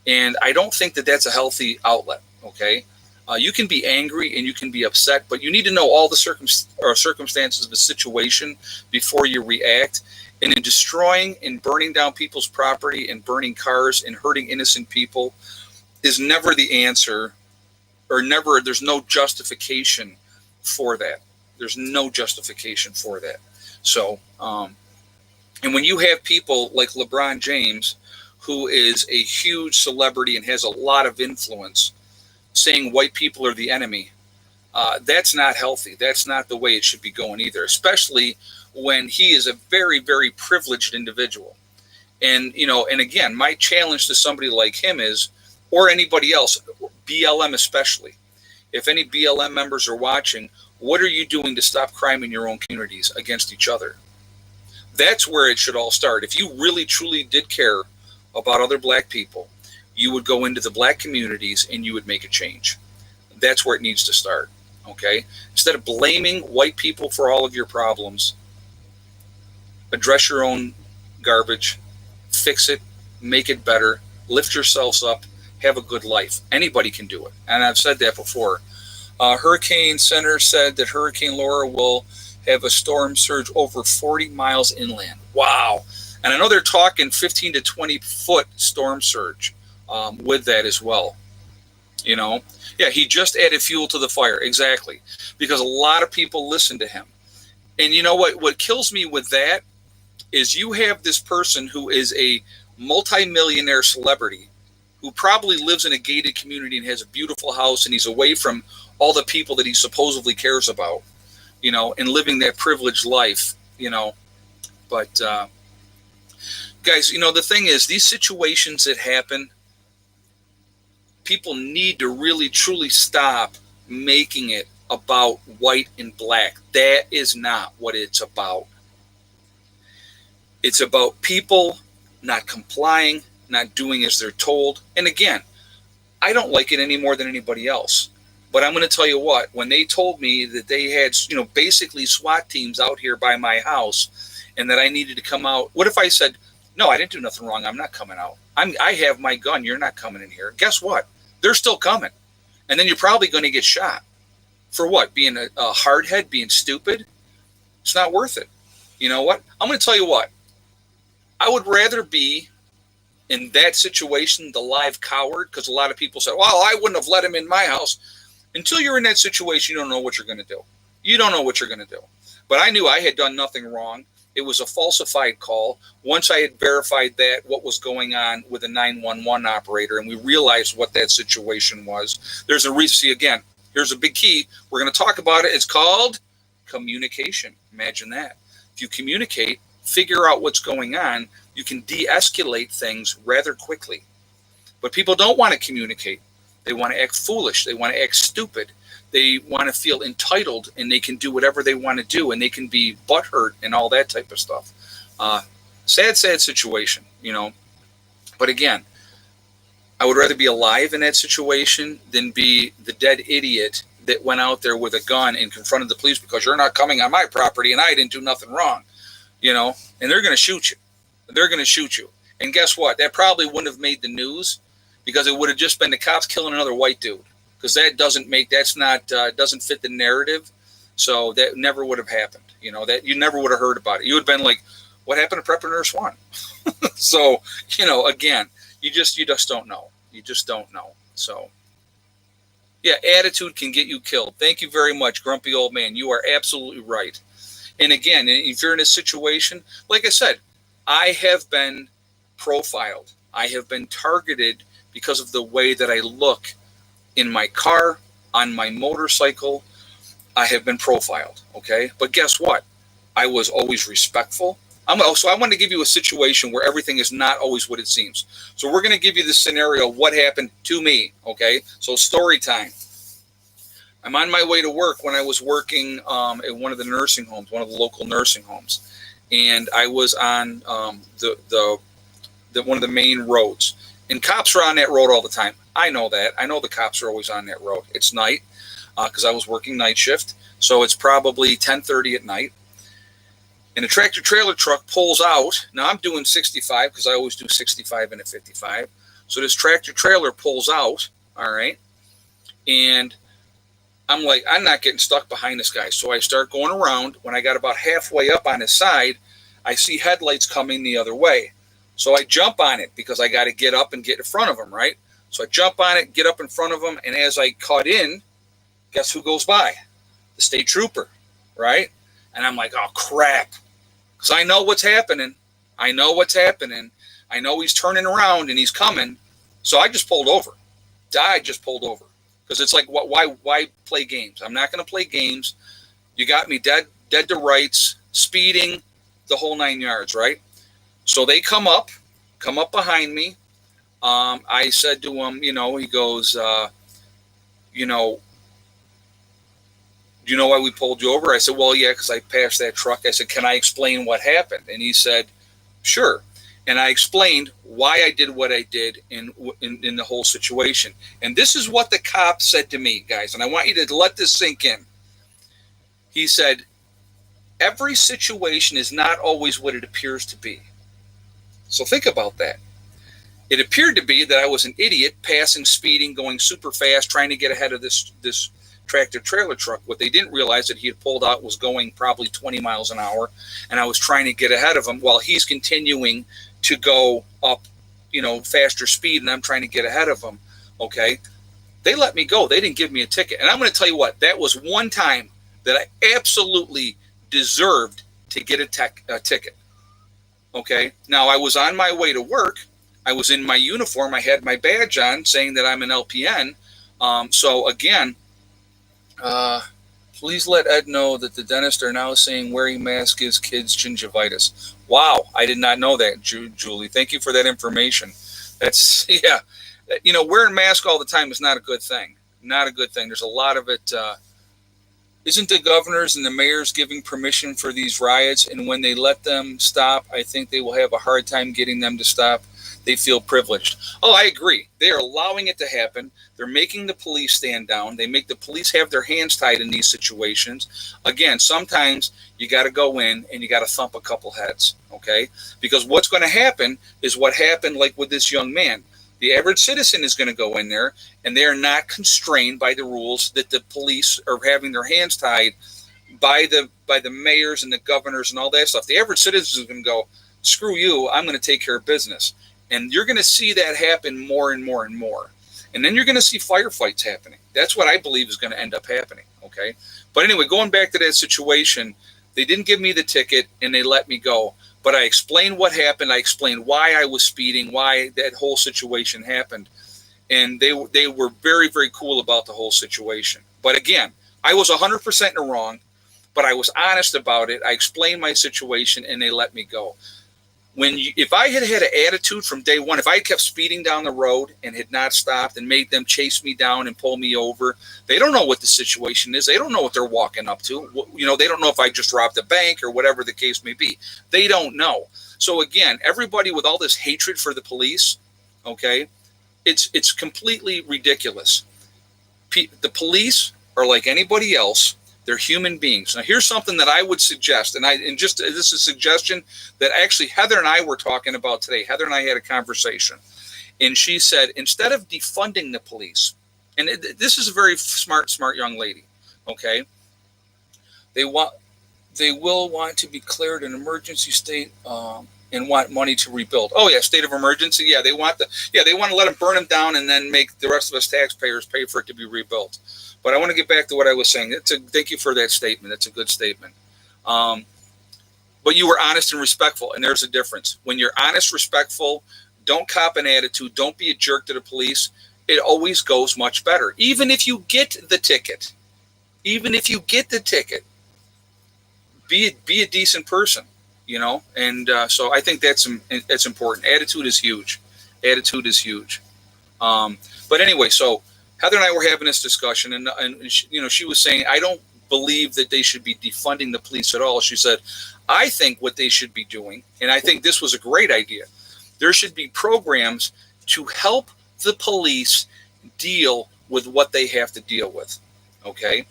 And I don't think that that's a healthy outlet, okay? You can be angry and you can be upset, but you need to know all the circumstances of the situation before you react. And in destroying and burning down people's property and burning cars and hurting innocent people is never the answer, or there's no justification for that. There's no justification for that. So, and when you have people like LeBron James, who is a huge celebrity and has a lot of influence, saying white people are the enemy, that's not healthy. That's not the way it should be going either, especially when he is a very, very privileged individual. And, and again, my challenge to somebody like him is, or anybody else, BLM especially, if any BLM members are watching, what are you doing to stop crime in your own communities against each other? That's where it should all start. If you really, truly did care about other black people, you would go into the black communities and you would make a change. That's where it needs to start, okay? Instead of blaming white people for all of your problems, address your own garbage, fix it, make it better, lift yourselves up, have a good life. Anybody can do it. And I've said that before. Hurricane Center said that Hurricane Laura will have a storm surge over 40 miles inland. Wow. And I know they're talking 15 to 20 foot storm surge with that as well. Yeah, he just added fuel to the fire. Exactly. Because a lot of people listen to him. And you know what kills me with that is you have this person who is a multimillionaire celebrity who probably lives in a gated community and has a beautiful house, and he's away from all the people that he supposedly cares about, and living that privileged life, But, guys, the thing is, these situations that happen, people need to really, truly stop making it about white and black. That is not what it's about. It's about people not complying, not doing as they're told. And again, I don't like it any more than anybody else. But I'm going to tell you what, when they told me that they had, basically SWAT teams out here by my house and that I needed to come out, what if I said, no, I didn't do nothing wrong, I'm not coming out. I have my gun, you're not coming in here. Guess what? They're still coming. And then you're probably going to get shot. For what? Being a hardhead, being stupid? It's not worth it. You know what? I'm going to tell you what. I would rather be in that situation the live coward, because a lot of people say, well, I wouldn't have let him in my house. Until you're in that situation, you don't know what you're going to do. You don't know what you're going to do. But I knew I had done nothing wrong. It was a falsified call. Once I had verified that, what was going on with a 911 operator, and we realized what that situation was, there's a reason. See, again, here's a big key. We're going to talk about it. It's called communication. Imagine that. If you communicate, figure out what's going on, you can de-escalate things rather quickly. But people don't want to communicate. They want to act foolish. They want to act stupid. They want to feel entitled, and they can do whatever they want to do, and they can be butthurt and all that type of stuff. Sad situation, But again, I would rather be alive in that situation than be the dead idiot that went out there with a gun and confronted the police because you're not coming on my property and I didn't do nothing wrong, and they're going to shoot you. They're going to shoot you. And guess what? That probably wouldn't have made the news because it would have just been the cops killing another white dude. Because doesn't fit the narrative. So that never would have happened. That you never would have heard about it. You would have been like, what happened to Prepper Nurse 1? So, again, you just don't know. You just don't know. So, yeah, attitude can get you killed. Thank you very much, grumpy old man. You are absolutely right. And again, if you're in a situation, like I said, I have been profiled. I have been targeted because of the way that I look in my car, on my motorcycle. I have been profiled, okay? But guess what? I was always respectful. So I want to give you a situation where everything is not always what it seems. So we're going to give you the scenario of what happened to me, okay? So story time. I'm on my way to work when I was working at one of the nursing homes, one of the local nursing homes. And I was on the one of the main roads. And cops are on that road all the time. I know that. I know the cops are always on that road. It's night because I was working night shift. So it's probably 10:30 at night. And a tractor trailer truck pulls out. Now I'm doing 65 because I always do 65 and a 55. So this tractor trailer pulls out. All right. And I'm like, I'm not getting stuck behind this guy. So I start going around. When I got about halfway up on his side, I see headlights coming the other way. So I jump on it because I got to get up and get in front of him, right? So I jump on it, get up in front of him, and as I cut in, guess who goes by? The state trooper, right? And I'm like, oh, crap. Because I know what's happening. I know he's turning around and he's coming. So I just pulled over. Because it's like, why play games? I'm not going to play games. You got me dead to rights, speeding, the whole 9 yards, right? So they come up behind me. I said to him, he goes, do you know why we pulled you over? I said, well, yeah, because I passed that truck. I said, can I explain what happened? And he said, sure. And I explained why I did what I did in the whole situation. And this is what the cop said to me, guys, and I want you to let this sink in. He said, every situation is not always what it appears to be. So think about that. It appeared to be that I was an idiot, passing, speeding, going super fast, trying to get ahead of this tractor trailer truck. What they didn't realize that he had pulled out was going probably 20 miles an hour, and I was trying to get ahead of him while he's continuing to go up, faster speed, and I'm trying to get ahead of him. Okay, they let me go. They didn't give me a ticket, and I'm going to tell you what. That was one time that I absolutely deserved to get a ticket. Okay, now I was on my way to work. I was in my uniform. I had my badge on saying that I'm an LPN. So again, Uh, Please let Ed know that the dentists are now saying wearing masks gives kids gingivitis. Wow, I did not know that, Julie. Thank you for that information. That's yeah. Wearing masks all the time is not a good thing. Not a good thing. There's a lot of it. Isn't the governors and the mayors giving permission for these riots? And when they let them stop, I think they will have a hard time getting them to stop. They feel privileged. Oh, I agree. They are allowing it to happen. They're making the police stand down. They make the police have their hands tied in these situations. Again, sometimes you got to go in and you got to thump a couple heads, okay? Because what's going to happen is what happened like with this young man. The average citizen is going to go in there and they are not constrained by the rules that the police are having their hands tied by the mayors and the governors and all that stuff. The average citizen is going to go, screw you, I'm going to take care of business. And you're going to see that happen more and more and more. And then you're going to see firefights happening. That's what I believe is going to end up happening. Okay. But anyway, going back to that situation, they didn't give me the ticket and they let me go. But I explained what happened. I explained why I was speeding, why that whole situation happened. And they were very, very cool about the whole situation. But again, I was 100% in the wrong, but I was honest about it. I explained my situation and they let me go. If I had had an attitude from day one, if I had kept speeding down the road and had not stopped and made them chase me down and pull me over, they don't know what the situation is. They don't know what they're walking up to. They don't know if I just robbed a bank or whatever the case may be. They don't know. So again, everybody with all this hatred for the police, okay, it's completely ridiculous. The police are like anybody else. They're human beings. Now, here's something that I would suggest, and this is a suggestion that actually Heather and I were talking about today. Heather and I had a conversation, and she said instead of defunding the police, and this is a very smart young lady. Okay, they will want to be declared an emergency state and want money to rebuild. Oh yeah, state of emergency. Yeah, they want to let them burn them down and then make the rest of us taxpayers pay for it to be rebuilt. But I want to get back to what I was saying. Thank you for that statement. That's a good statement. But you were honest and respectful, and there's a difference. When you're honest, respectful, don't cop an attitude, don't be a jerk to the police, it always goes much better. Even if you get the ticket, be a decent person, And so I think that's important. Attitude is huge. But anyway, so Heather and I were having this discussion, and she was saying, I don't believe that they should be defunding the police at all. She said, I think what they should be doing, and I think this was a great idea, there should be programs to help the police deal with what they have to deal with, okay?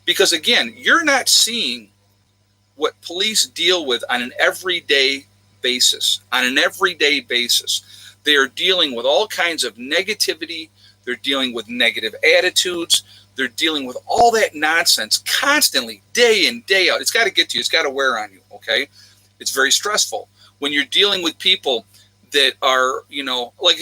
Because again, you're not seeing what police deal with on an everyday basis. They are dealing with all kinds of negativity. They're dealing with negative attitudes. They're dealing with all that nonsense constantly, day in, day out. It's got to get to you. It's got to wear on you, okay? It's very stressful. When you're dealing with people that are, like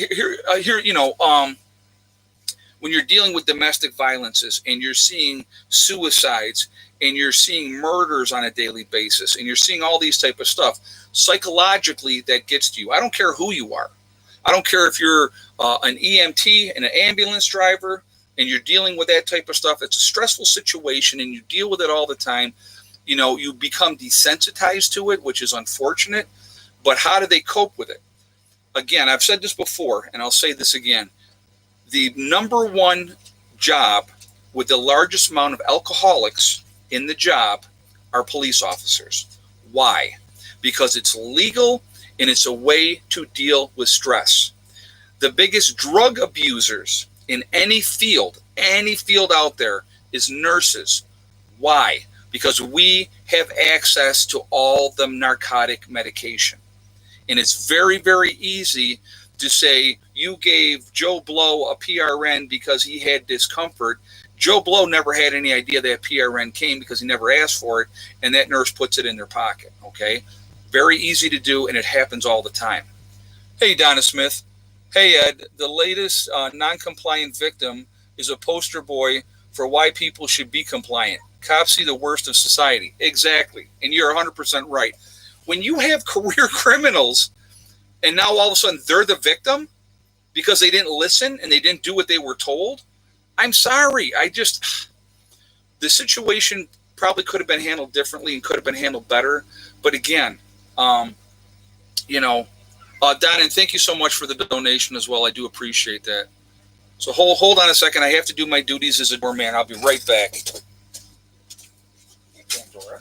when you're dealing with domestic violences and you're seeing suicides and you're seeing murders on a daily basis and you're seeing all these type of stuff, psychologically that gets to you. I don't care who you are. I don't care if you're an EMT and an ambulance driver and you're dealing with that type of stuff. It's a stressful situation and you deal with it all the time. You become desensitized to it, which is unfortunate. But how do they cope with it? Again, I've said this before, and I'll say this again. The number one job with the largest amount of alcoholics in the job are police officers. Why? Because it's legal and it's a way to deal with stress. The biggest drug abusers in any field out there is nurses. Why? Because we have access to all the narcotic medication. And it's very, very easy to say you gave Joe Blow a PRN because he had discomfort. Joe Blow never had any idea that PRN came because he never asked for it, and that nurse puts it in their pocket, okay? Very easy to do, and it happens all the time. Hey, Donna Smith. Hey, Ed, the latest non-compliant victim is a poster boy for why people should be compliant. Cops see the worst of society. Exactly, and you're 100% right. When you have career criminals and now all of a sudden they're the victim because they didn't listen and they didn't do what they were told, I'm sorry. The situation probably could have been handled differently and could have been handled better. But again, you know, Don, and thank you so much for the donation as well. I do appreciate that. So hold on a second. I have to do my duties as a doorman. I'll be right back. Hey, Pandora,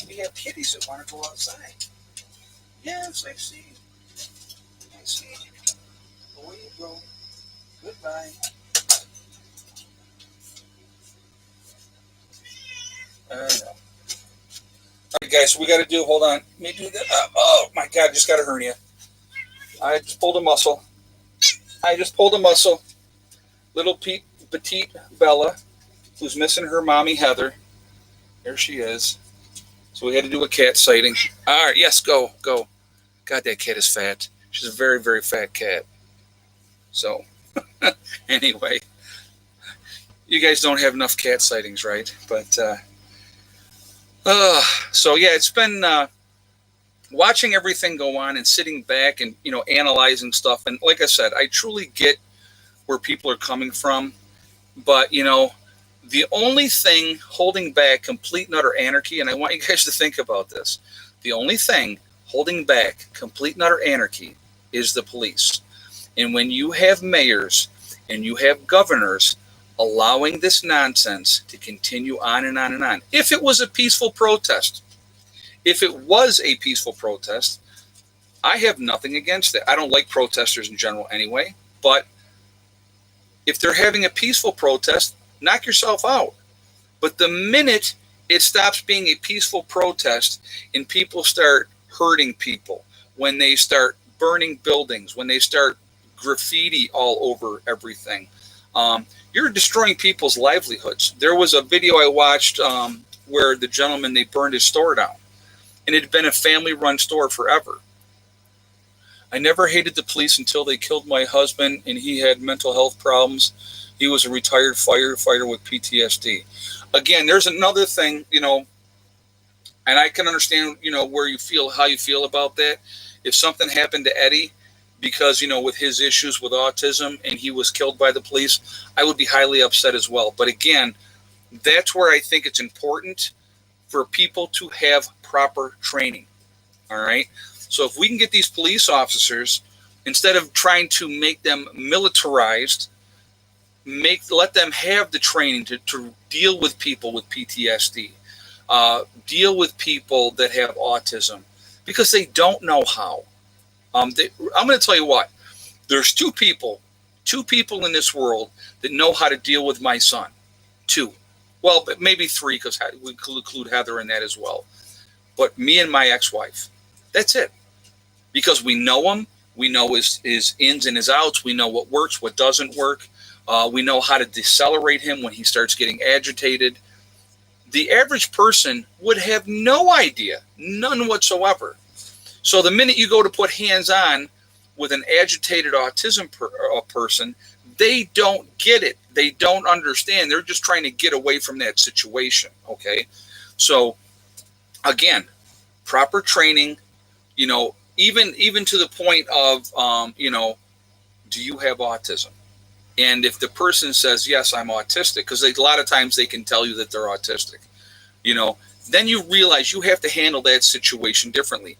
we have kitties that want to go outside. Yes, I see. I see. Away you go. Goodbye. I know. All right, guys, so we got to do, hold on. Let me do that. Oh, my God, just got a hernia. I just pulled a muscle. Little petite Bella, who's missing her mommy, Heather. There she is. So we had to do a cat sighting. All right, yes, go. God, that cat is fat. She's a very, very fat cat. So, anyway, you guys don't have enough cat sightings, right? But, so yeah, it's been watching everything go on and sitting back and, analyzing stuff. And like I said, I truly get where people are coming from. But, the only thing holding back complete and utter anarchy, and I want you guys to think about this, the only thing holding back complete and utter anarchy is the police. And when you have mayors and you have governors allowing this nonsense to continue on and on and on, if it was a peaceful protest, I have nothing against it. I don't like protesters in general anyway, but if they're having a peaceful protest, knock yourself out. But the minute it stops being a peaceful protest and people start hurting people, when they start burning buildings, when they start graffiti all over everything, you're destroying people's livelihoods. There was a video I watched where the gentleman, they burned his store down. And it had been a family-run store forever. I never hated the police until they killed my husband, and he had mental health problems. He was a retired firefighter with PTSD. Again, there's another thing, and I can understand, where you feel, how you feel about that. If something happened to Eddie, because, with his issues with autism and he was killed by the police, I would be highly upset as well. But again, that's where I think it's important for people to have proper training. All right. So if we can get these police officers, instead of trying to make them militarized, let them have the training to deal with people with PTSD, deal with people that have autism, because they don't know how. I'm going to tell you what. There's two people in this world that know how to deal with my son. Two. Well, but maybe three, because we include Heather in that as well. But me and my ex-wife. That's it. Because we know him. We know his ins and his outs. We know what works, what doesn't work. We know how to decelerate him when he starts getting agitated. The average person would have no idea, none whatsoever. So the minute you go to put hands on with an agitated autism person, they don't get it. They don't understand. They're just trying to get away from that situation. Okay. So again, proper training, even to the point of, do you have autism? And if the person says, yes, I'm autistic, because a lot of times they can tell you that they're autistic, then you realize you have to handle that situation differently.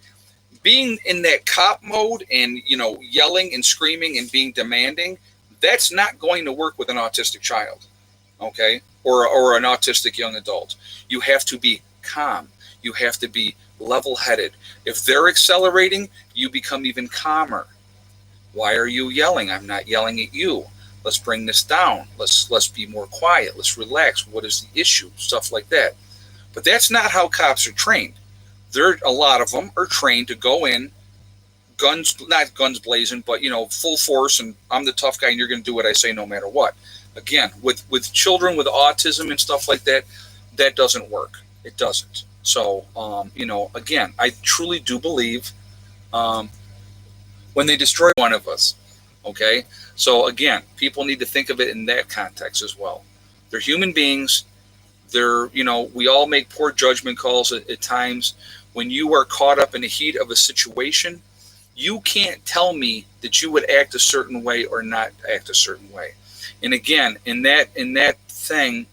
Being in that cop mode and, yelling and screaming and being demanding, that's not going to work with an autistic child, okay, or an autistic young adult. You have to be calm. You have to be level-headed. If they're accelerating, you become even calmer. Why are you yelling? I'm not yelling at you. Let's bring this down. Let's be more quiet. Let's relax. What is the issue? Stuff like that. But that's not how cops are trained. A lot of them are trained to go in, not guns blazing, but full force, and I'm the tough guy and you're going to do what I say no matter what. Again, with children with autism and stuff like that, that doesn't work. It doesn't. So, again, I truly do believe when they destroy one of us, okay? So, again, people need to think of it in that context as well. They're human beings. We all make poor judgment calls at times. When you are caught up in the heat of a situation, you can't tell me that you would act a certain way or not act a certain way. And again, in that thing,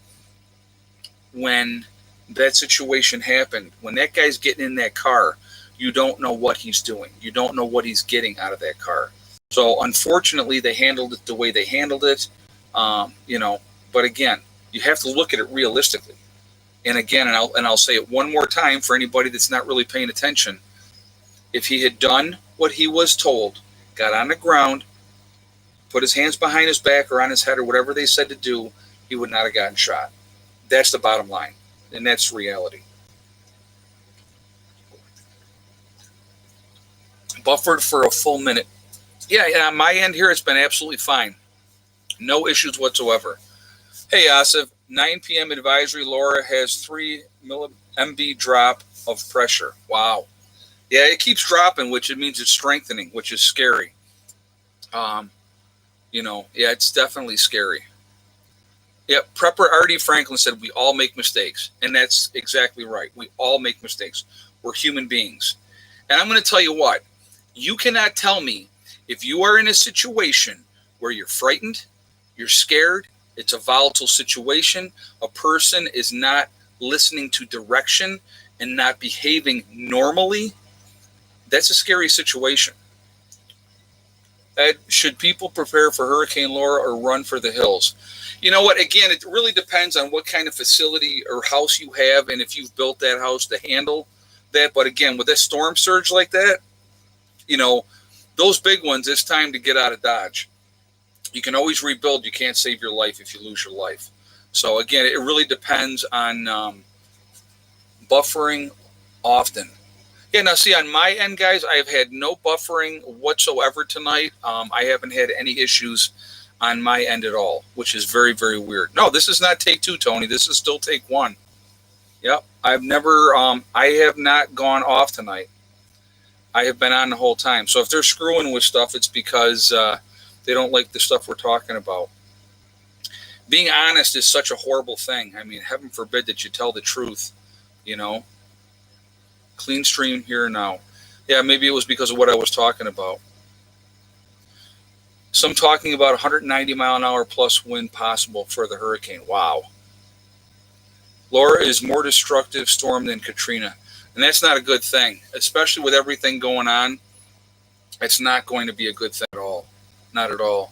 when that situation happened. When that guy's getting in that car, you don't know what he's doing. You don't know what he's getting out of that car. So unfortunately, they handled it the way they handled it. But again, you have to look at it realistically. And again, and I'll say it one more time for anybody that's not really paying attention. If he had done what he was told, got on the ground, put his hands behind his back or on his head or whatever they said to do, he would not have gotten shot. That's the bottom line, and that's reality. Buffered for a full minute. Yeah, on my end here, it's been absolutely fine. No issues whatsoever. Hey, Asif, 9 p.m. advisory. Laura has 3 MB drop of pressure. Wow. Yeah, it keeps dropping, which it means it's strengthening, which is scary. Yeah, it's definitely scary. Yeah, Prepper R.D. Franklin said we all make mistakes, and that's exactly right. We all make mistakes. We're human beings. And I'm going to tell you what. You cannot tell me if you are in a situation where you're frightened, you're scared, it's a volatile situation, a person is not listening to direction and not behaving normally, that's a scary situation. Ed, should people prepare for Hurricane Laura or run for the hills? You know what? Again, it really depends on what kind of facility or house you have and if you've built that house to handle that. But again, with a storm surge like that, those big ones, it's time to get out of Dodge. You can always rebuild. You can't save your life if you lose your life. So again, it really depends on buffering often. Yeah, now see, on my end, guys, I have had no buffering whatsoever tonight. I haven't had any issues on my end at all, which is very, very weird. No, this is not take 2, Tony. This is still take 1. Yep, I have not gone off tonight. I have been on the whole time. So if they're screwing with stuff, it's because they don't like the stuff we're talking about. Being honest is such a horrible thing. I mean, heaven forbid that you tell the truth, Clean stream here now. Yeah, maybe it was because of what I was talking about. Some talking about 190 mile an hour plus wind possible for the hurricane. Wow. Laura is more destructive storm than Katrina. And that's not a good thing, especially with everything going on. It's not going to be a good thing at all. Not at all.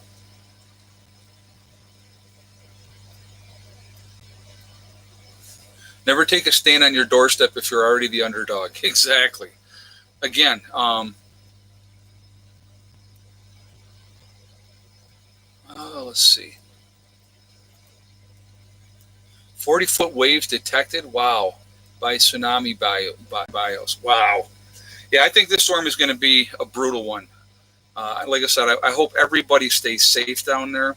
Never take a stand on your doorstep if you're already the underdog. Exactly. Again, let's see. 40-foot waves detected. Wow. By tsunami bios. Wow. Yeah, I think this storm is going to be a brutal one. Like I said, I hope everybody stays safe down there.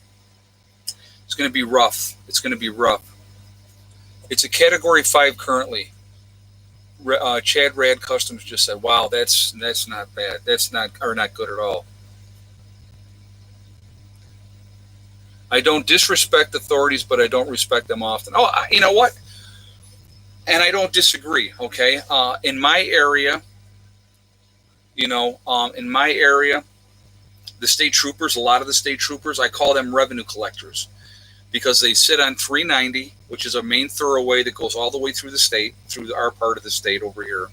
It's going to be rough. It's going to be rough. It's a Category 5 currently. Chad Rad Customs just said, "Wow, that's not bad. That's not good at all." I don't disrespect authorities, but I don't respect them often. Oh, you know what? And I don't disagree. Okay, in my area, the state troopers, a lot of the state troopers, I call them revenue collectors, because they sit on 390, which is a main thoroughway that goes all the way through the state, through our part of the state over here,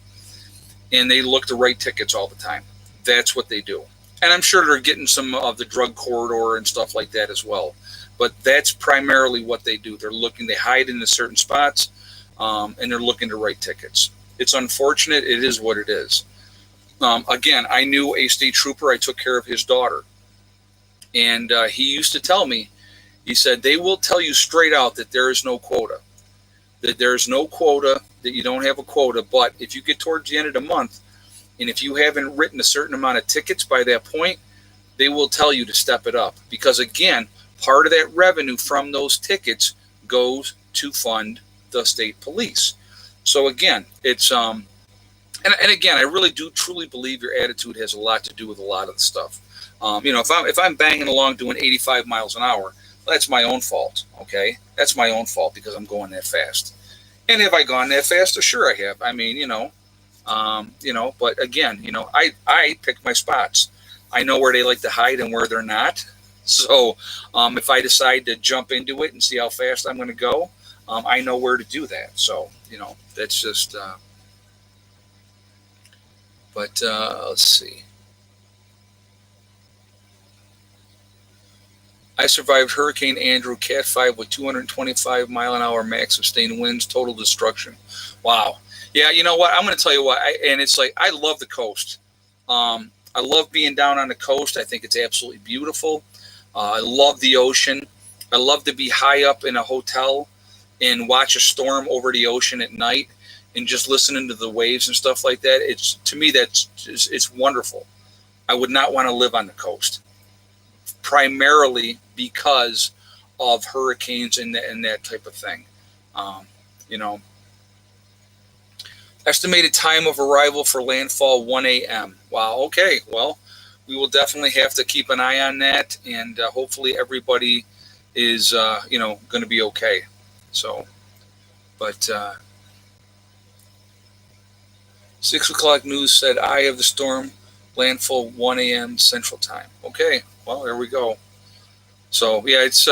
and they look to write tickets all the time. That's what they do. And I'm sure they're getting some of the drug corridor and stuff like that as well. But that's primarily what they do. They hide in certain spots, and they're looking to write tickets. It's unfortunate. It is what it is. Again, I knew a state trooper. I took care of his daughter. And he used to tell me, he said, they will tell you straight out that there is no quota, that you don't have a quota. But if you get towards the end of the month, and if you haven't written a certain amount of tickets by that point, they will tell you to step it up. Because, again, part of that revenue from those tickets goes to fund the state police. So, again, it's and again, I really do truly believe your attitude has a lot to do with a lot of the stuff. If I'm banging along doing 85 miles an hour, that's my own fault, okay? That's my own fault because I'm going that fast. And have I gone that fast? Sure I have. I mean, but again, I pick my spots. I know where they like to hide and where they're not. So if I decide to jump into it and see how fast I'm going to go, I know where to do that. So, that's just, let's see. I survived Hurricane Andrew, Cat 5 with 225 mile an hour max sustained winds, total destruction. Wow. Yeah, you know what? I'm going to tell you what. And it's like, I love the coast. I love being down on the coast. I think it's absolutely beautiful. I love the ocean. I love to be high up in a hotel and watch a storm over the ocean at night and just listening to the waves and stuff like that. It's, to me, it's wonderful. I would not want to live on the coast, primarily because of hurricanes and that type of thing. You know, estimated time of arrival for landfall 1 a.m. Wow. Okay. Well, we will definitely have to keep an eye on that, and hopefully everybody is, going to be okay. So, but 6 o'clock news said eye of the storm, landfall 1 a.m. Central Time. Okay. Well, there we go. So yeah, it's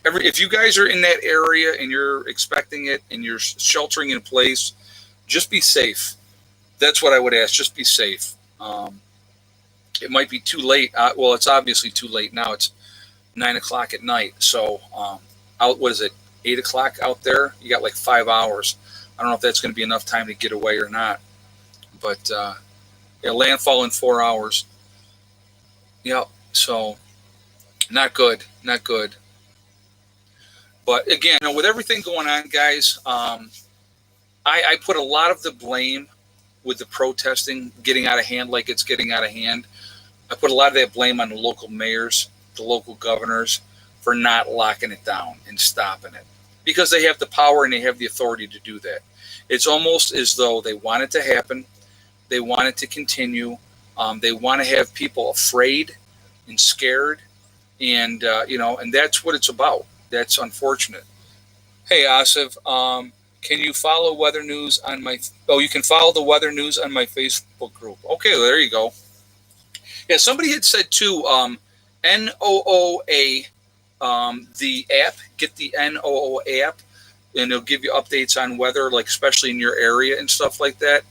if you guys are in that area and you're expecting it and you're sheltering in place, just be safe. That's what I would ask. Just be safe. It might be too late. Well, it's obviously too late now. It's 9 o'clock at night. So what is it? 8 o'clock out there. You got like 5 hours. I don't know if that's going to be enough time to get away or not. But yeah, landfall in 4 hours. Yeah. So not good. Not good. But again, with everything going on, guys, I put a lot of the blame with the protesting getting out of hand like it's getting out of hand. I put a lot of that blame on the local mayors, the local governors, for not locking it down and stopping it, because they have the power and they have the authority to do that. It's almost as though they want it to happen. They want it to continue. They want to have people afraid and scared. And, and that's what it's about. That's unfortunate. Hey, Asif, can you follow weather news on you can follow the weather news on my Facebook group. Okay, well, there you go. Yeah, somebody had said too, NOOA, the app, get the NOOA app, and it'll give you updates on weather, like especially in your area and stuff like that.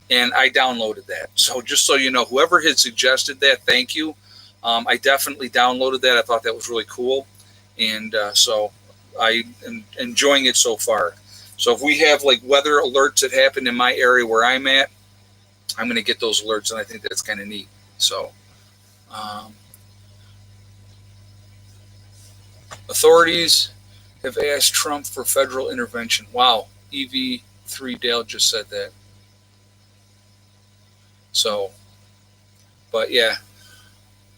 And I downloaded that. So just so you know, whoever had suggested that, thank you. I definitely downloaded that. I thought that was really cool. And so I am enjoying it so far. So if we have like weather alerts that happen in my area where I'm at, I'm going to get those alerts, and I think that's kind of neat. So authorities have asked Trump for federal intervention. Wow. EV3 Dale just said that. So, but yeah,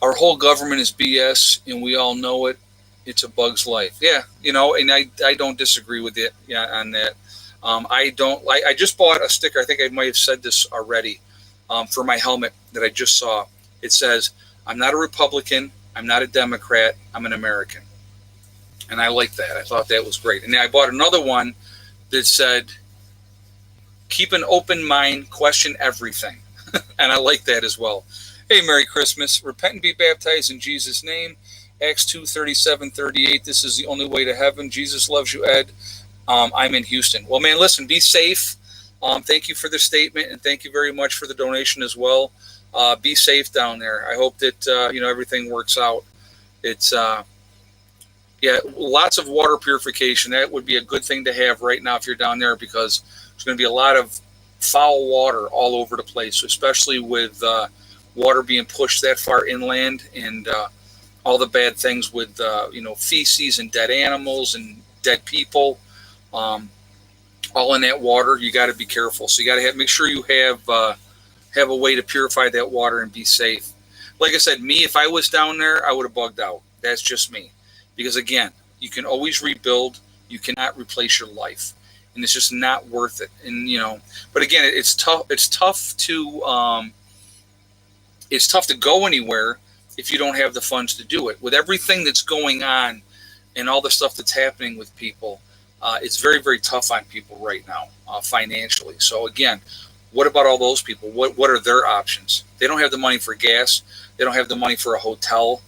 our whole government is BS, and we all know it. It's a bug's life. Yeah, and I don't disagree with it on that. I just bought a sticker. I think I might have said this already, for my helmet that I just saw. It says, I'm not a Republican. I'm not a Democrat. I'm an American. And I like that. I thought that was great. And then I bought another one that said, keep an open mind, question everything. And I like that as well. Hey, Merry Christmas. Repent and be baptized in Jesus' name. Acts 2:37-38. This is the only way to heaven. Jesus loves you, Ed. I'm in Houston. Well, man, listen, be safe. Thank you for the statement, and thank you very much for the donation as well. Be safe down there. I hope that everything works out. It's lots of water purification. That would be a good thing to have right now if you're down there, because there's going to be a lot of foul water all over the place, especially with water being pushed that far inland, and all the bad things with feces and dead animals and dead people, all in that water. You got to be careful. So you got to make sure you have a way to purify that water and be safe. Like I said, me, if I was down there, I would have bugged out. That's just me, because again, you can always rebuild. You cannot replace your life, and it's just not worth it. And but again, it's tough. It's tough to go anywhere if you don't have the funds to do it. With everything that's going on and all the stuff that's happening with people, it's very, very tough on people right now, financially. So again, what about all those people? What are their options? They don't have the money for gas. They don't have the money for a hotel,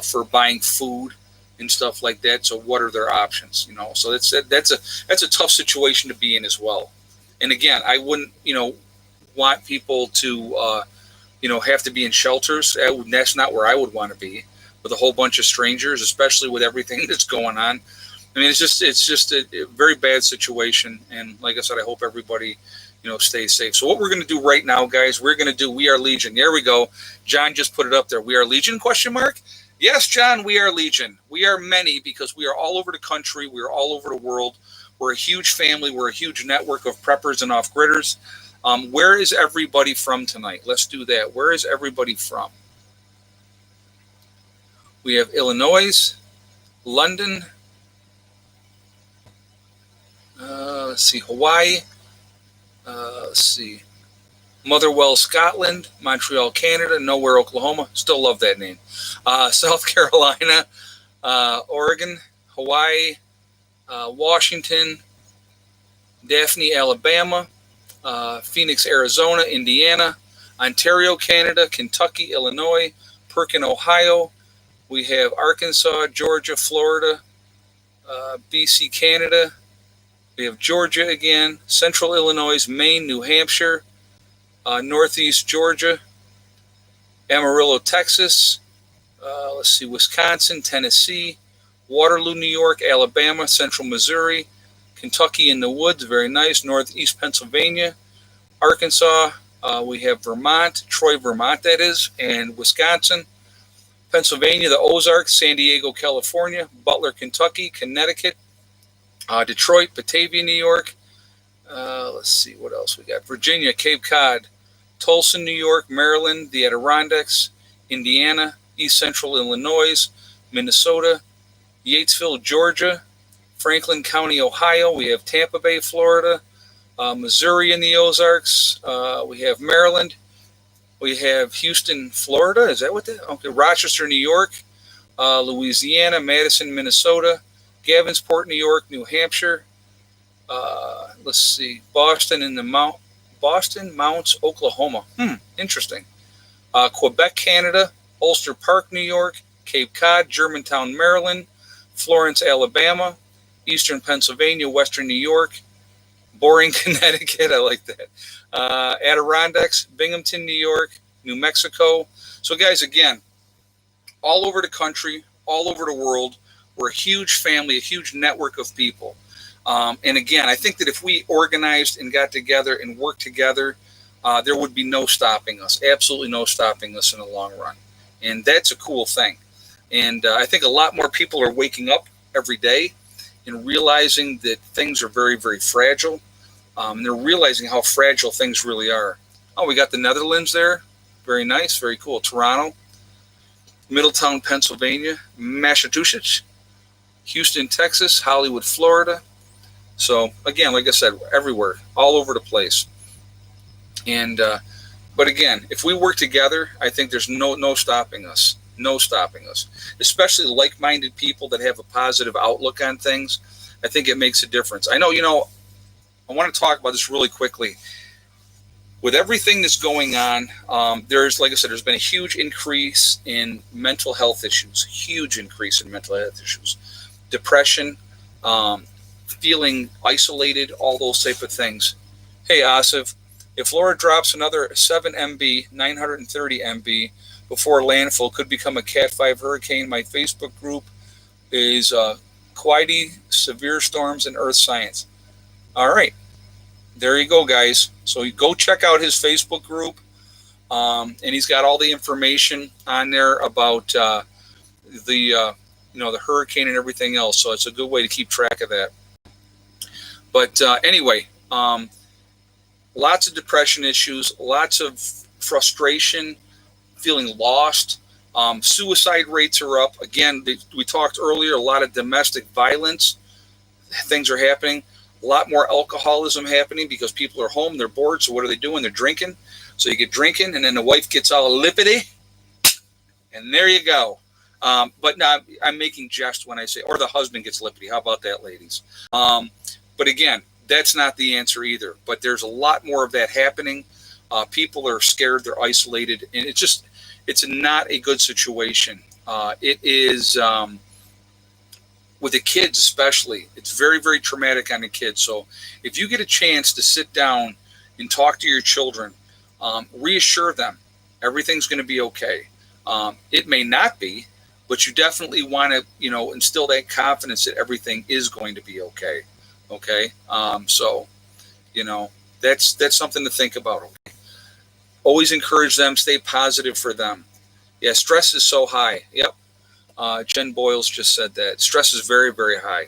for buying food. and stuff like that. So what are their options? So that's a tough situation to be in as well. And again, I wouldn't want people to have to be in shelters. That's not where I would want to be, with a whole bunch of strangers, especially with everything that's going on. I mean, it's just a very bad situation. And like I said, I hope everybody stays safe. So what we're going to do right now, guys, we're going to do We Are Legion. There we go. John just put it up there. We Are Legion, question mark? Yes, John, we are Legion. We are many because we are all over the country. We are all over the world. We're a huge family. We're a huge network of preppers and off-gridders. Where is everybody from tonight? Let's do that. Where is everybody from? We have Illinois, London, let's see, Hawaii, let's see, Motherwell, Scotland, Montreal, Canada, Nowhere, Oklahoma. Still love that name. South Carolina, Oregon, Hawaii, Washington, Daphne, Alabama, Phoenix, Arizona, Indiana, Ontario, Canada, Kentucky, Illinois, Perkin, Ohio. We have Arkansas, Georgia, Florida, BC, Canada. We have Georgia again, Central Illinois, Maine, New Hampshire, Northeast Georgia, Amarillo, Texas. Let's see, Wisconsin, Tennessee, Waterloo, New York, Alabama, Central Missouri, Kentucky in the woods, very nice, Northeast Pennsylvania, Arkansas. We have Vermont, Troy, Vermont, that is, and Wisconsin, Pennsylvania, the Ozarks, San Diego, California, Butler, Kentucky, Connecticut, Detroit, Batavia, New York. Let's see what else we got. Virginia, Cape Cod, Tulsa, New York, Maryland, the Adirondacks, Indiana, East Central Illinois, Minnesota, Yatesville, Georgia, Franklin County, Ohio. We have Tampa Bay, Florida, Missouri in the Ozarks. We have Maryland. We have Houston, Florida. Is that what that? Okay. Rochester, New York, Louisiana, Madison, Minnesota, Gavinsport, New York, New Hampshire. Let's see, Boston Mounts, Oklahoma. Interesting. Quebec, Canada, Ulster Park, New York, Cape Cod, Germantown, Maryland, Florence, Alabama, Eastern Pennsylvania, Western New York, Boring, Connecticut. I like that. Adirondacks, Binghamton, New York, New Mexico. So, guys, again, all over the country, all over the world, we're a huge family, a huge network of people. And again, I think that if we organized and got together and worked together, there would be no stopping us, absolutely no stopping us in the long run. And that's a cool thing. And I think a lot more people are waking up every day and realizing that things are very, very fragile. And they're realizing how fragile things really are. Oh, we got the Netherlands there. Very nice, very cool. Toronto, Middletown, Pennsylvania, Massachusetts, Houston, Texas, Hollywood, Florida. So, again, like I said, everywhere, all over the place. And but again, if we work together, I think there's no stopping us. No stopping us. Especially like-minded people that have a positive outlook on things. I think it makes a difference. I know, I want to talk about this really quickly. With everything that's going on, there's, like I said, there's been a huge increase in mental health issues. Huge increase in mental health issues. Depression, feeling isolated, all those type of things. Hey, Asif, if Laura drops another 7 MB, 930 MB before landfall, could become a Cat 5 hurricane. My Facebook group is Quidey, Severe Storms, and Earth Science. All right. There you go, guys. So you go check out his Facebook group. And he's got all the information on there about the hurricane and everything else. So it's a good way to keep track of that. But anyway, lots of depression issues, lots of frustration, feeling lost. Suicide rates are up. Again, we talked earlier, a lot of domestic violence. Things are happening. A lot more alcoholism happening because people are home, they're bored. So what are they doing? They're drinking. So you get drinking, and then the wife gets all lippity, and there you go. But now I'm making jest when I say, or the husband gets lippity. How about that, ladies? But again, that's not the answer either. But there's a lot more of that happening. People are scared, they're isolated, and it's not a good situation. It is, with the kids especially, it's very, very traumatic on the kids. So if you get a chance to sit down and talk to your children, reassure them everything's going to be okay. It may not be, but you definitely want to, instill that confidence that everything is going to be okay. Okay. So, that's something to think about. Okay? Always encourage them, stay positive for them. Yeah, stress is so high. Yep. Jen Boyles just said that stress is very, very high,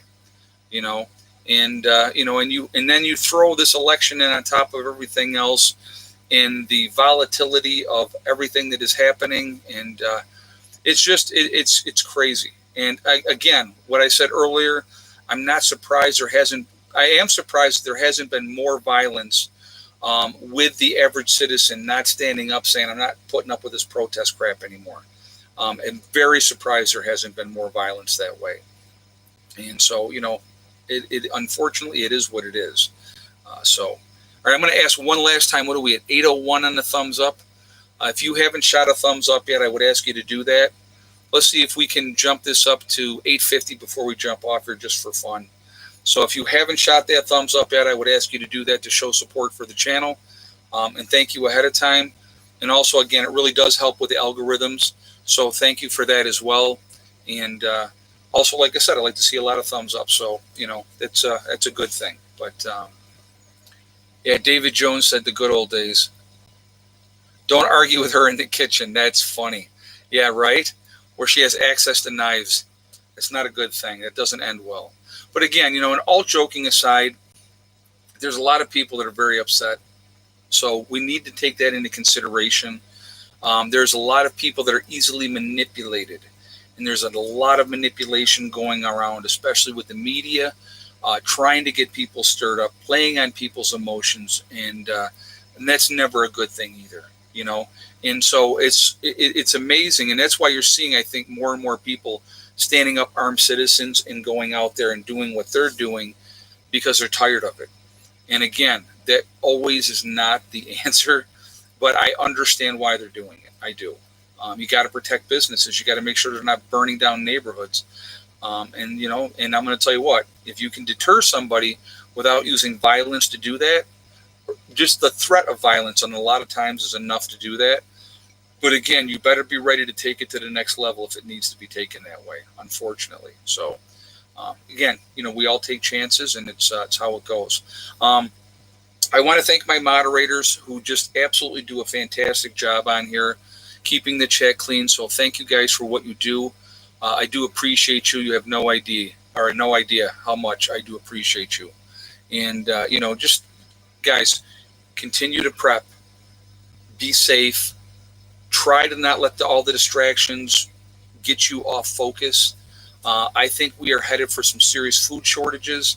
and then you throw this election in on top of everything else, and the volatility of everything that is happening, and it's crazy. And again, what I said earlier, I'm not surprised I am surprised there hasn't been more violence with the average citizen not standing up, saying I'm not putting up with this protest crap anymore. I'm very surprised there hasn't been more violence that way. And so, it unfortunately, it is what it is. All right, I'm going to ask one last time. What are we at? 801 on the thumbs up. If you haven't shot a thumbs up yet, I would ask you to do that. Let's see if we can jump this up to 850 before we jump off here, just for fun. So if you haven't shot that thumbs up yet, I would ask you to do that to show support for the channel. And thank you ahead of time. And also, again, it really does help with the algorithms. So thank you for that as well. And also, like I said, I like to see a lot of thumbs up. So, that's a good thing. But, yeah, David Jones said the good old days. Don't argue with her in the kitchen. That's funny. Yeah, right? Where she has access to knives. It's not a good thing. That doesn't end well. But again, and all joking aside, there's a lot of people that are very upset. So we need to take that into consideration. There's a lot of people that are easily manipulated. And there's a lot of manipulation going around, especially with the media, trying to get people stirred up, playing on people's emotions. And that's never a good thing either, And so it's amazing. And that's why you're seeing, I think, more and more people standing up, armed citizens, and going out there and doing what they're doing because they're tired of it. And again, that always is not the answer, but I understand why they're doing it. I do. You got to protect businesses. You got to make sure they're not burning down neighborhoods. And I'm going to tell you what, if you can deter somebody without using violence to do that, just the threat of violence on a lot of times is enough to do that. But again, you better be ready to take it to the next level if it needs to be taken that way, unfortunately. So, again, we all take chances, and it's how it goes. I want to thank my moderators who just absolutely do a fantastic job on here, keeping the chat clean. So thank you guys for what you do. I do appreciate you. You have no idea how much I do appreciate you. And, just guys, continue to prep, be safe. Try to not let all the distractions get you off focus. I think we are headed for some serious food shortages.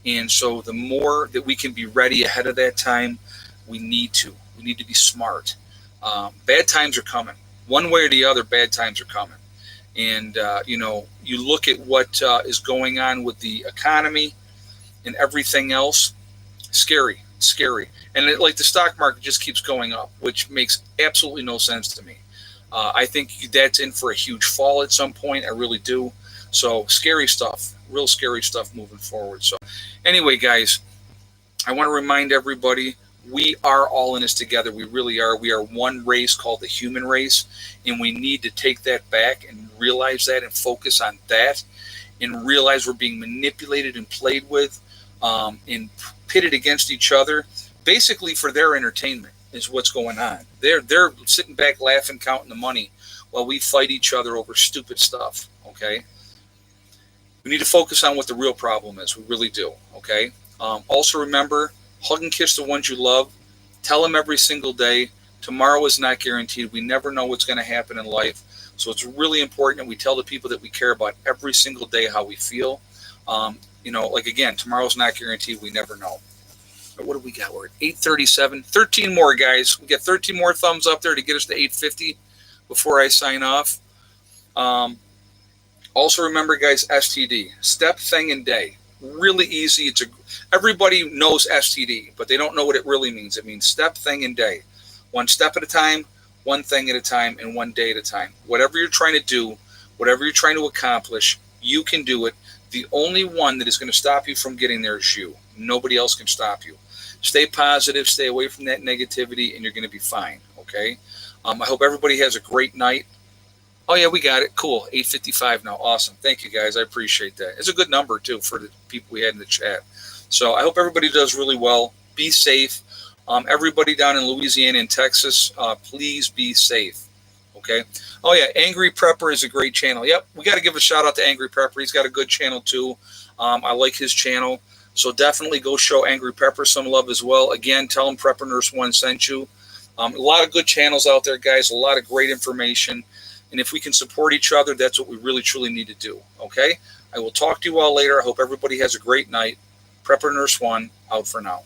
And so the more that we can be ready ahead of that time, we need to be smart. Bad times are coming. One way or the other, bad times are coming. And, you look at what is going on with the economy and everything else, scary. And like the stock market just keeps going up, which makes absolutely no sense to me. I think that's in for a huge fall at some point. I really do. So scary stuff, real scary stuff moving forward. So anyway, guys, I want to remind everybody, we are all in this together. We really are. We are one race called the human race, and we need to take that back and realize that and focus on that and realize we're being manipulated and played with and pitted against each other, basically for their entertainment is what's going on. They're sitting back laughing, counting the money while we fight each other over stupid stuff, okay? We need to focus on what the real problem is. We really do, okay? Also remember, hug and kiss the ones you love. Tell them every single day. Tomorrow is not guaranteed. We never know what's going to happen in life. So it's really important that we tell the people that we care about every single day how we feel. Like again, tomorrow's not guaranteed. We never know. But what do we got? We're at 837. 13 more, guys. We got 13 more thumbs up there to get us to 850 before I sign off. Also remember, guys, STD. Step, thing, and day. Really easy. Everybody knows STD, but they don't know what it really means. It means step, thing, and day. One step at a time, one thing at a time, and one day at a time. Whatever you're trying to do, whatever you're trying to accomplish, you can do it. The only one that is going to stop you from getting there is you. Nobody else can stop you. Stay positive, stay away from that negativity, and you're going to be fine, okay? I hope everybody has a great night. Oh, yeah, we got it. Cool. 8:55 now. Awesome. Thank you, guys. I appreciate that. It's a good number, too, for the people we had in the chat. So I hope everybody does really well. Be safe. Everybody down in Louisiana and Texas, please be safe. Okay. Oh, yeah. Angry Prepper is a great channel. Yep. We got to give a shout out to Angry Prepper. He's got a good channel, too. I like his channel. So definitely go show Angry Prepper some love as well. Again, tell him Prepper Nurse 1 sent you. A lot of good channels out there, guys. A lot of great information. And if we can support each other, that's what we really, truly need to do. Okay? I will talk to you all later. I hope everybody has a great night. Prepper Nurse 1 out for now.